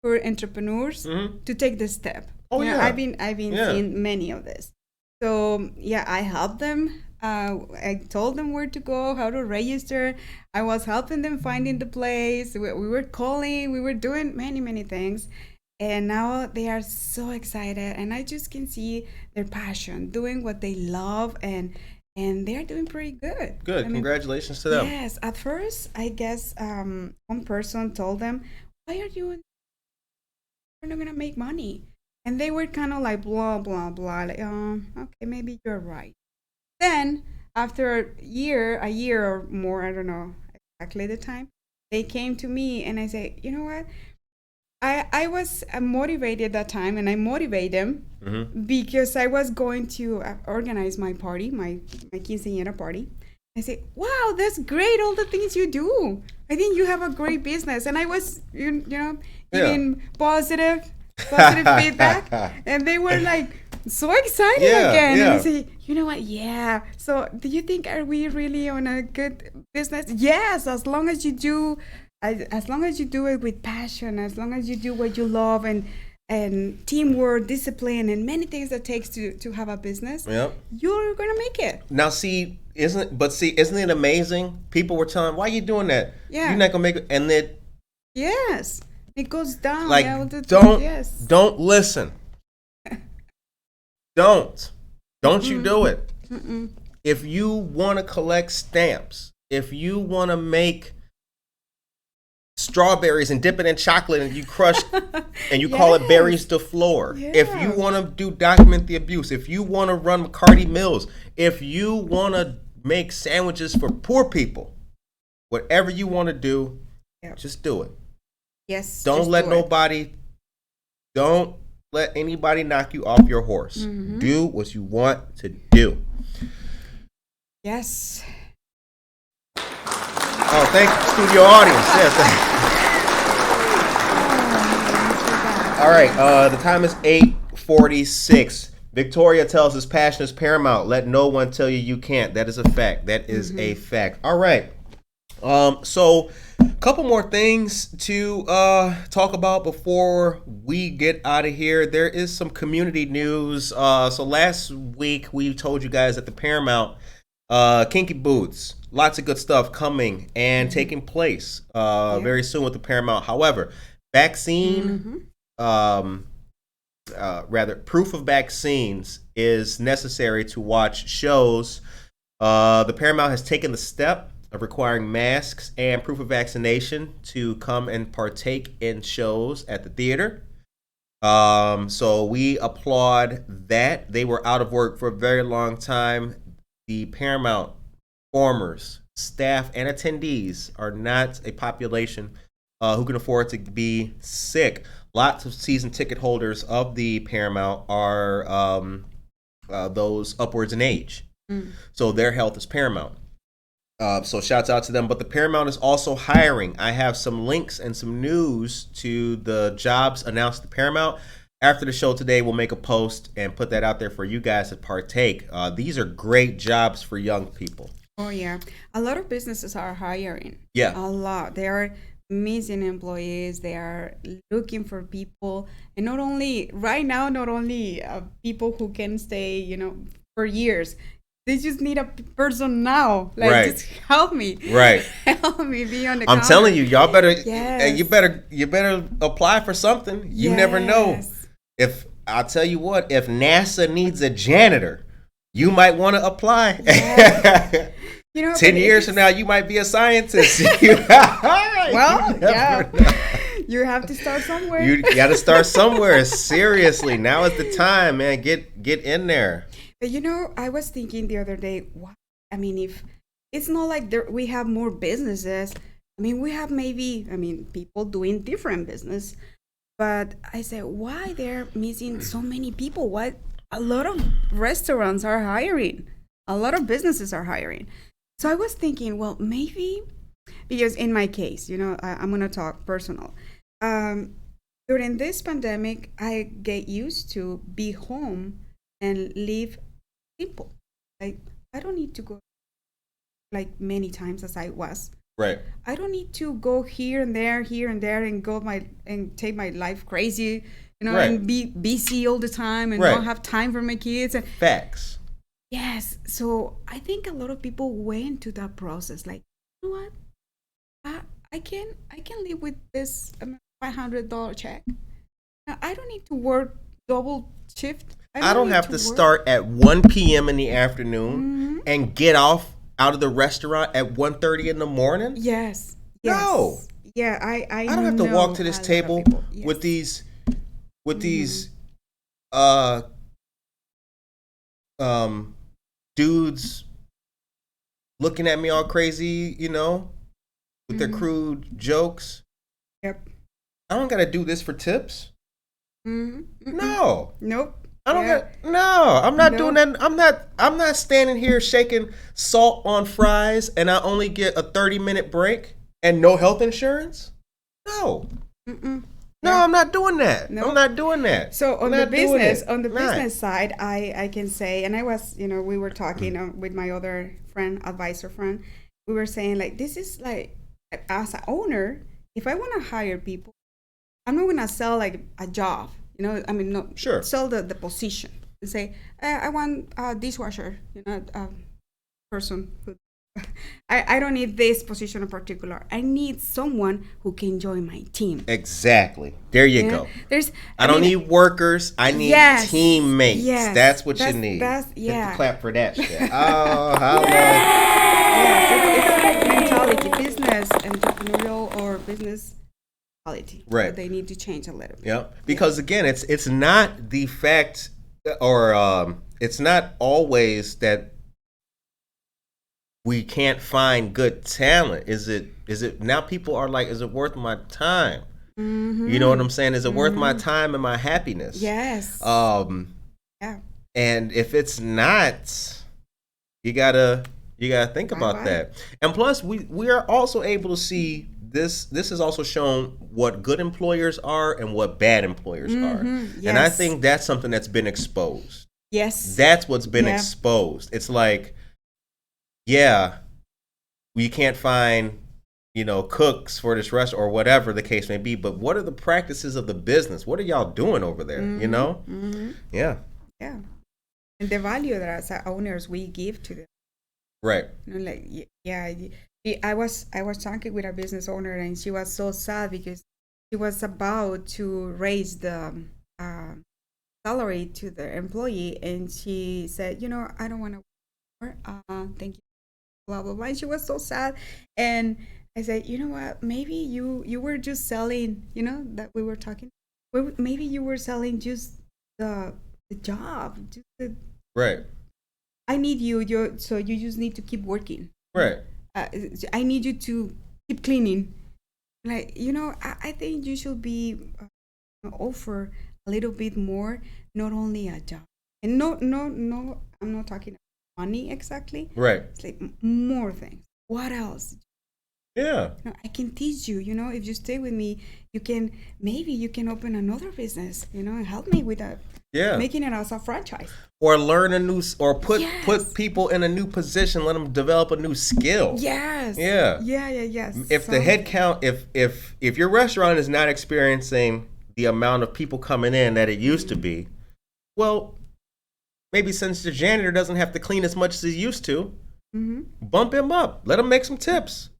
Speaker 3: for entrepreneurs to take the step. I've been seeing many of this. So I helped them. I told them where to go, how to register. I was helping them finding the place. We were calling. We were doing many things. And now they are so excited. And I just can see their passion, doing what they love. And they're doing pretty good.
Speaker 2: Good. Congratulations to them.
Speaker 3: Yes. At first, I guess one person told them, why are you you're not going to make money? And they were kind of like, blah, blah, blah. Like, okay, maybe you're right. Then, after a year or more, I don't know exactly the time, they came to me and I said, you know what? I was motivated that time, and I motivate them because I was going to organize my party, my quinceañera party. I said, wow, that's great, all the things you do. I think you have a great business. And I was, giving positive feedback. And they were like, so excited again. And I say, you know what? Yeah. So do you think, are we really on a good business? Yes, as long as you do it with passion, as long as you do what you love, and teamwork, discipline, and many things that takes to have a business, you're gonna make it.
Speaker 2: Now isn't it amazing? People were telling, why are you doing that?
Speaker 3: Yeah.
Speaker 2: You're not gonna make it. And then
Speaker 3: it goes down.
Speaker 2: Like, don't listen. Don't you do it. If you want to collect stamps, if you want to make strawberries and dip it in chocolate and you crush and you call it berries to floor, if you want to document the abuse, if you want to run McCarty Mills, if you want to make sandwiches for poor people, whatever you want to do, just do it.
Speaker 3: Yes.
Speaker 2: Don't let anybody knock you off your horse. Do what you want to do.
Speaker 3: Yes.
Speaker 2: Oh, thank you, studio audience. Yes. All right. The time is 8:46. Victoria tells us passion is paramount. Let no one tell you you can't. That is a fact. That is a fact. All right. So a couple more things to talk about before we get out of here. There is some community news. So last week we told you guys at the Paramount, Kinky Boots, lots of good stuff coming and taking place very soon with the Paramount. However, vaccine, proof of vaccines is necessary to watch shows. The Paramount has taken the step of requiring masks and proof of vaccination to come and partake in shows at the theater. So we applaud that. They were out of work for a very long time. The Paramount performers, staff, and attendees are not a population who can afford to be sick. Lots of season ticket holders of the Paramount are those upwards in age. So their health is paramount. So shouts out to them. But the Paramount is also hiring. I have some links and some news to the jobs announced at the Paramount. After the show today, we'll make a post and put that out there for you guys to partake. These are great jobs for young people.
Speaker 3: Oh, yeah. A lot of businesses are hiring.
Speaker 2: Yeah.
Speaker 3: A lot. They are missing employees. They are looking for people. And not only people who can stay, for years. They just need a person now. Just help me.
Speaker 2: Right.
Speaker 3: Help me be on the
Speaker 2: I'm
Speaker 3: counter.
Speaker 2: telling you, y'all better.
Speaker 3: Yes.
Speaker 2: You better apply for something. You never know. If I'll tell you what, if NASA needs a janitor, you might want to apply.
Speaker 3: Yes.
Speaker 2: 10 years from now, you might be a scientist.
Speaker 3: You have to start somewhere.
Speaker 2: You got to start somewhere. Seriously, now is the time, man. Get in there.
Speaker 3: But I was thinking the other day, if it's not like we have more businesses. We have people doing different business. But I said, why they're missing so many people? Why a lot of restaurants are hiring. A lot of businesses are hiring. So I was thinking, well, maybe, because in my case, I'm going to talk personal. During this pandemic, I get used to be home and live simple. I don't need to go many times as I was.
Speaker 2: Right.
Speaker 3: I don't need to go here and there, and take my life crazy, and be busy all the time and not have time for my kids.
Speaker 2: Facts.
Speaker 3: Yes. So I think a lot of people went to that process. You know what? I can live with this $500 check. I don't need to work double shift.
Speaker 2: I don't have to start at 1 p.m. in the afternoon and get off out of the restaurant at 1:30 in the morning?
Speaker 3: Yes.
Speaker 2: No.
Speaker 3: Yeah, I
Speaker 2: don't have to walk to this table with these dudes looking at me all crazy, with their crude jokes.
Speaker 3: Yep.
Speaker 2: I don't gotta do this for tips. No.
Speaker 3: Nope.
Speaker 2: I'm not doing that. I'm not standing here shaking salt on fries and I only get a 30-minute break and no health insurance. No. No, I'm not doing that. No. I'm not doing that.
Speaker 3: So on the business side, I can say, and I was, we were talking with my other advisor friend, we were saying this is as an owner, if I want to hire people, I'm not going to sell a job.
Speaker 2: Sure.
Speaker 3: Sell the position and say, I want a dishwasher, person. I don't need this position in particular. I need someone who can join my team.
Speaker 2: Exactly. There you go. I don't need workers. I need teammates.
Speaker 3: Yes,
Speaker 2: that's what you need. Get the clap for that shit. Oh, how about
Speaker 3: it's mentality, business, entrepreneurial or business. Right. So they need to change a little bit.
Speaker 2: Yeah. Because again, it's not the fact or it's not always that we can't find good talent. Is it now people are is it worth my time? You know what I'm saying? Is it worth my time and my happiness?
Speaker 3: Yes.
Speaker 2: Yeah. And if it's not, you gotta think about that. And plus we are also able to see this has also shown what good employers are and what bad employers are.
Speaker 3: Yes.
Speaker 2: And I think that's something that's been exposed.
Speaker 3: Yes.
Speaker 2: That's what's been exposed. It's like, yeah, we can't find, cooks for this restaurant or whatever the case may be, but what are the practices of the business? What are y'all doing over there? Yeah.
Speaker 3: Yeah. And the value that as owners we give to them.
Speaker 2: Right.
Speaker 3: I was talking with a business owner, and she was so sad because she was about to raise the salary to the employee, and she said, I don't want to work more. Thank you, blah blah blah. And she was so sad, and I said, you know what? Maybe you were just selling, that we were talking. Maybe you were selling just the job, just the
Speaker 2: right.
Speaker 3: I need you. So you just need to keep working.
Speaker 2: Right.
Speaker 3: I need you to keep cleaning. Like, I think you should be offer a little bit more, not only a job. And no, I'm not talking about money exactly.
Speaker 2: Right.
Speaker 3: It's like more things. What else?
Speaker 2: Yeah.
Speaker 3: I can teach you, if you stay with me, maybe you can open another business, and help me with that.
Speaker 2: Yeah.
Speaker 3: Making it as a franchise.
Speaker 2: Or learn put people in a new position, let them develop a new skill.
Speaker 3: Yes.
Speaker 2: Yeah.
Speaker 3: Yes.
Speaker 2: If the head count, if your restaurant is not experiencing the amount of people coming in that it used to be, well, maybe since the janitor doesn't have to clean as much as he used to, bump him up. Let him make some tips.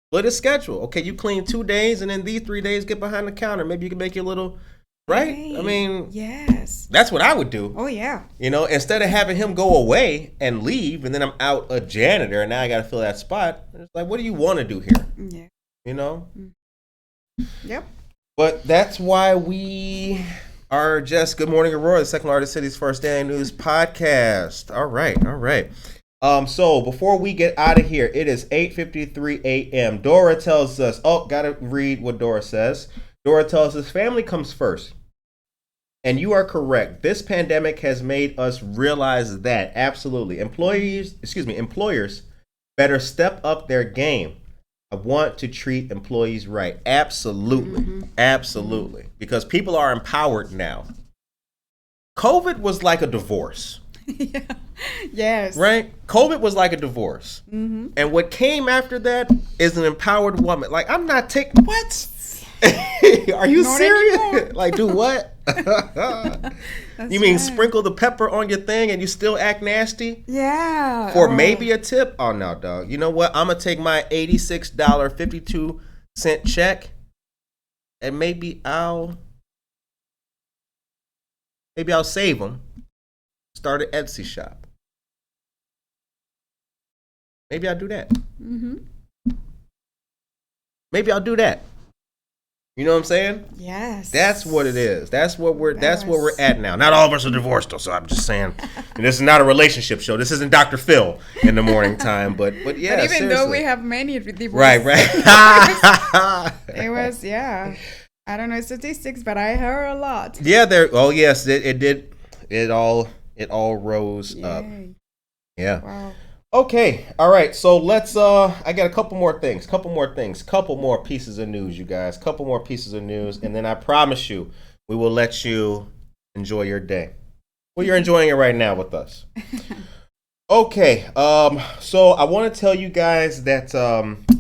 Speaker 2: Split his schedule. Okay, you clean 2 days, and then these 3 days get behind the counter. Maybe you can make your little, right?
Speaker 3: Hey,
Speaker 2: I mean,
Speaker 3: yes.
Speaker 2: That's what I would do.
Speaker 3: Oh, yeah.
Speaker 2: Instead of having him go away and leave, and then I'm out a janitor, and now I got to fill that spot. It's like, what do you want to do here?
Speaker 3: Yeah. Yep.
Speaker 2: But that's why we are just Good Morning Aurora, the second largest city's first daily news podcast. All right. So before we get out of here, it is 8:53 a.m. Dora tells us, gotta read what Dora says. Dora tells us family comes first. And you are correct. This pandemic has made us realize that. Absolutely. Employers better step up their game. I want to treat employees right. Absolutely. Absolutely. Because people are empowered now. COVID was like a divorce.
Speaker 3: Yeah. Yes.
Speaker 2: Right? COVID was like a divorce. And what came after that is an empowered woman. Like, I'm not taking... What? Are you
Speaker 3: Not
Speaker 2: serious?
Speaker 3: anymore.
Speaker 2: Like, do what? You mean sprinkle the pepper on your thing and you still act nasty?
Speaker 3: Yeah.
Speaker 2: For maybe a tip? Oh, no, dog. You know what? I'm going to take my $86.52 check and maybe I'll save them. Start an Etsy shop. Maybe I'll do that. Maybe I'll do that. You know what I'm saying?
Speaker 3: Yes.
Speaker 2: That's what it is. That's where we're at now. Not all of us are divorced though, so I'm just saying. And this is not a relationship show. This isn't Dr. Phil in the morning time, but yeah.
Speaker 3: But even
Speaker 2: seriously.
Speaker 3: though we have many divorces.
Speaker 2: Right.
Speaker 3: It was, yeah. I don't know statistics, but I heard a lot.
Speaker 2: Yeah, yes, it did. It all rose up. Yeah.
Speaker 3: Wow.
Speaker 2: Okay, all right, so let's, I got a couple more pieces of news, you guys, couple more pieces of news, and then I promise you, we will let you enjoy your day. Well, you're enjoying it right now with us. Okay, so I want to tell you guys that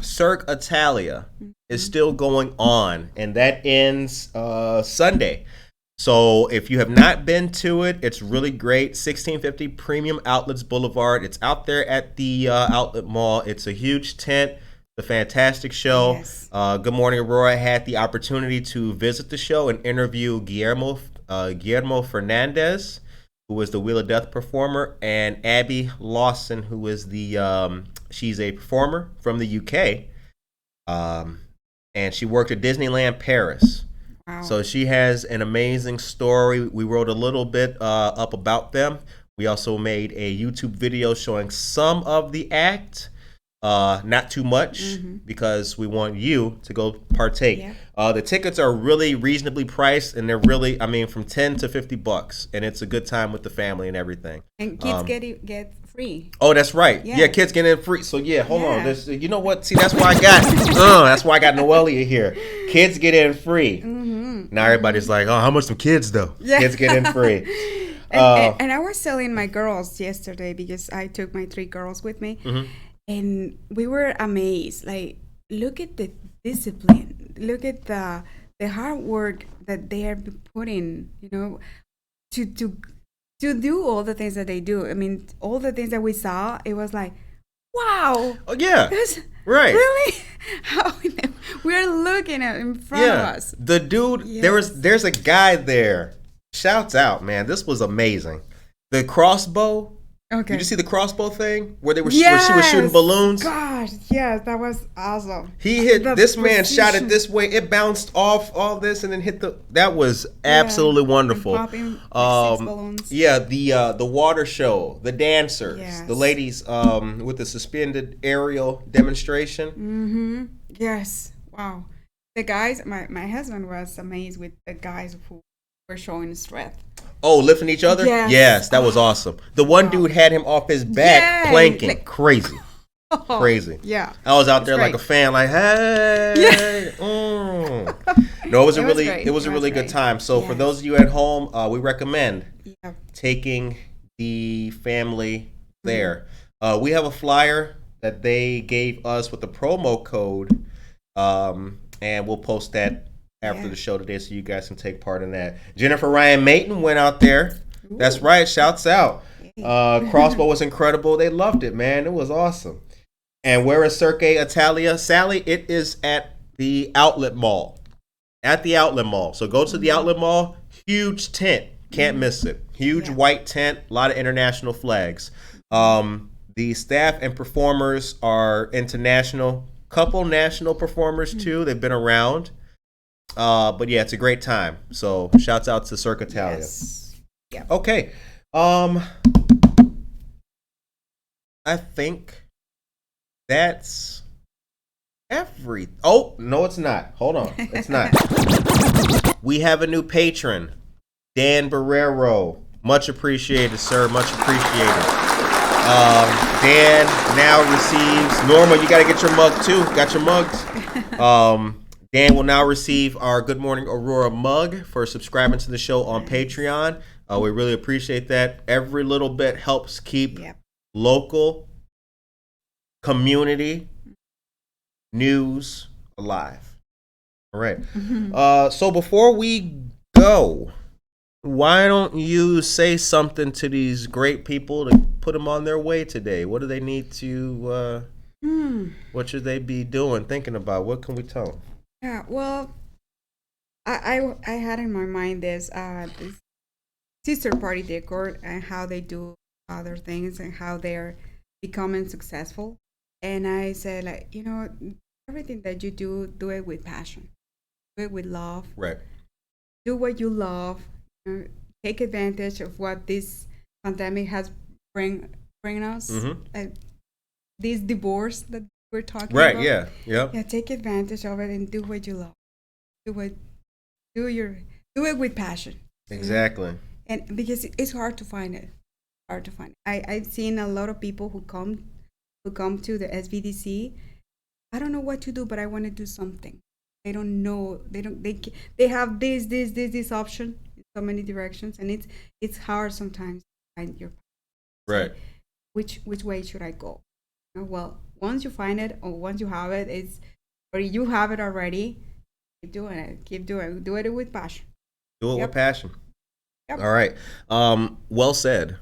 Speaker 2: Cirque Italia is still going on, and that ends Sunday. So if you have not been to it, it's really great. 1650 Premium Outlets Boulevard. It's out there at the outlet mall. It's a huge tent. It's a fantastic show.
Speaker 3: Yes.
Speaker 2: Good Morning Aurora had the opportunity to visit the show and interview Guillermo Fernandez, who is the Wheel of Death performer, and Abby Lawson, who is she's a performer from the UK. And she worked at Disneyland Paris.
Speaker 3: Wow.
Speaker 2: So she has an amazing story. We wrote a little bit up about them. We also made a YouTube video showing some of the act, not too much, because we want you to go partake.
Speaker 3: Yeah.
Speaker 2: The tickets are really reasonably priced, and they're really, from $10 to $50, and it's a good time with the family and everything.
Speaker 3: And kids get free.
Speaker 2: Oh, that's right.
Speaker 3: Yeah.
Speaker 2: Yeah, kids get in free. So yeah, hold on.
Speaker 3: Yeah.
Speaker 2: This, you know what? See, that's why I got. That's why I got Noelia here. Kids get in free. Now everybody's like, oh, how much some kids though?
Speaker 3: Yeah.
Speaker 2: Kids get in free.
Speaker 3: And I was telling my girls yesterday because I took my 3 girls with me, and we were amazed. Like, look at the discipline. Look at the hard work that they are putting. You know, to do all the things that they do. I mean, all the things that we saw. It was like, wow.
Speaker 2: Oh yeah. Right.
Speaker 3: Really? How we're looking at in front of us.
Speaker 2: The dude, there's a guy there. Shouts out, man. This was amazing. The crossbow.
Speaker 3: Okay.
Speaker 2: Did you see the crossbow thing where they were where she was shooting balloons?
Speaker 3: Gosh, yes, that was awesome.
Speaker 2: He hit this man, shot it this way. It bounced off all this and then hit the. That was absolutely wonderful.
Speaker 3: Popping, like 6 balloons.
Speaker 2: Yeah, the water show, the dancers,
Speaker 3: Yes.
Speaker 2: the ladies with the suspended aerial demonstration.
Speaker 3: Yes. Wow. The guys, my husband was amazed with the guys who were showing strength.
Speaker 2: Oh, lifting each other?
Speaker 3: Yes.
Speaker 2: That was awesome. The one dude had him off his back planking.
Speaker 3: Like,
Speaker 2: crazy. Crazy.
Speaker 3: Yeah.
Speaker 2: I was out there like a
Speaker 3: great.
Speaker 2: fan, like, hey. No, it was a really good time. So for those of you at home, we recommend taking the family there. We have a flyer that they gave us with the promo code, and we'll post that after the show today so you guys can take part in that. Jennifer Ryan Mayton went out there. Ooh. That's right. Shouts out. Crossbow was incredible. They loved it, man. It was awesome. And where is Cirque Italia? Sally, it is at the outlet mall. At the outlet mall. So go to the outlet mall. Huge tent. Can't miss it. Huge white tent. A lot of international flags. The staff and performers are international. Couple national performers too. They've been around. But yeah, it's a great time. So shouts out to Cirque Italia.
Speaker 3: Yes. Yeah.
Speaker 2: Okay. I think that's every. Oh no, it's not. Hold on, it's not. We have a new patron, Dan Barrero. Much appreciated, sir. Much appreciated. Dan now receives. Norma, you got to get your mug too. Got your mugs. Dan will now receive our Good Morning Aurora mug for subscribing to the show on Patreon. We really appreciate that. Every little bit helps keep local community news alive. All right. So before we go, why don't you say something to these great people to put them on their way today? What do they need to, what should they be doing, thinking about? What can we tell them?
Speaker 3: Yeah, well, I had in my mind this sister party decor and how they do other things and how they're becoming successful. And I said, like, you know, everything that you do it with passion, do it with love.
Speaker 2: Right.
Speaker 3: Do what you love. You know, take advantage of what this pandemic has bring us. Like this divorce that we're talking about.
Speaker 2: Right. Yeah. Yep.
Speaker 3: Yeah. Take advantage of it and do what you love. Do it with passion.
Speaker 2: Exactly.
Speaker 3: And because it's hard to find it. I've seen a lot of people who come to the SBDC. I don't know what to do, but I want to do something. They don't know. They have this option in so many directions, and it's hard sometimes to find your
Speaker 2: right.
Speaker 3: Which way should I go? You know, well, once you find it or once you have it, or you have it already. Keep doing it. Do it with passion.
Speaker 2: Do it with passion.
Speaker 3: Yep.
Speaker 2: All right. Well said.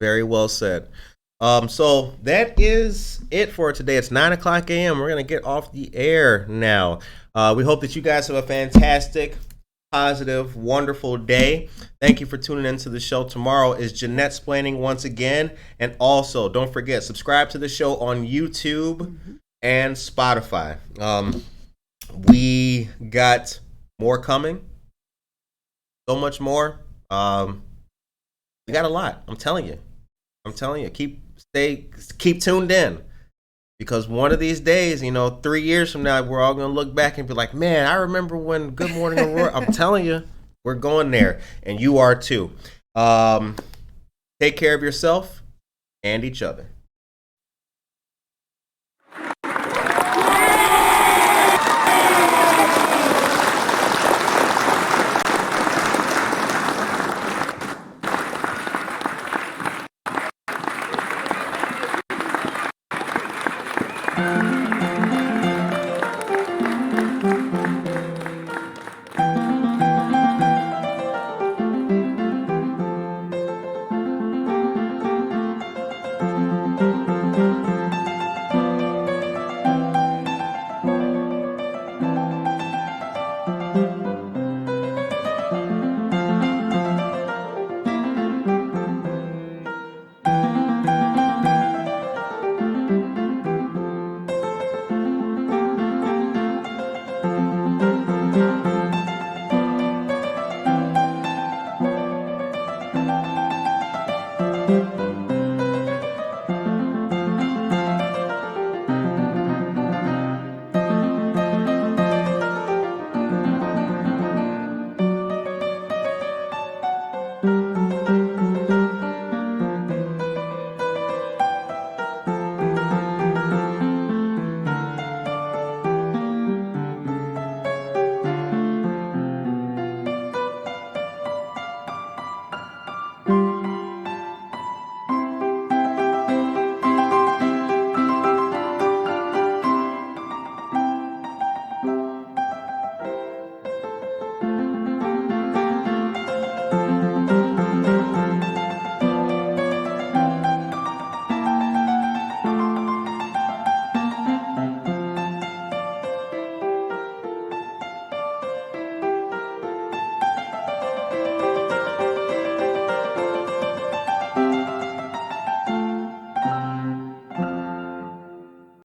Speaker 2: Very well said. So that is it for today. It's 9:00 a.m. We're going to get off the air now. We hope that you guys have a fantastic, positive, wonderful day. Thank you for tuning into the show. Tomorrow is Jeanette Splaining once again. And also, don't forget, subscribe to the show on YouTube and Spotify. We got more coming. So much more. We got a lot. I'm telling you. Keep tuned in, because one of these days, 3 years from now, we're all gonna look back and be like, man, I remember when Good Morning Aurora. I'm telling you, we're going there, and you are too. Take care of yourself. and each other.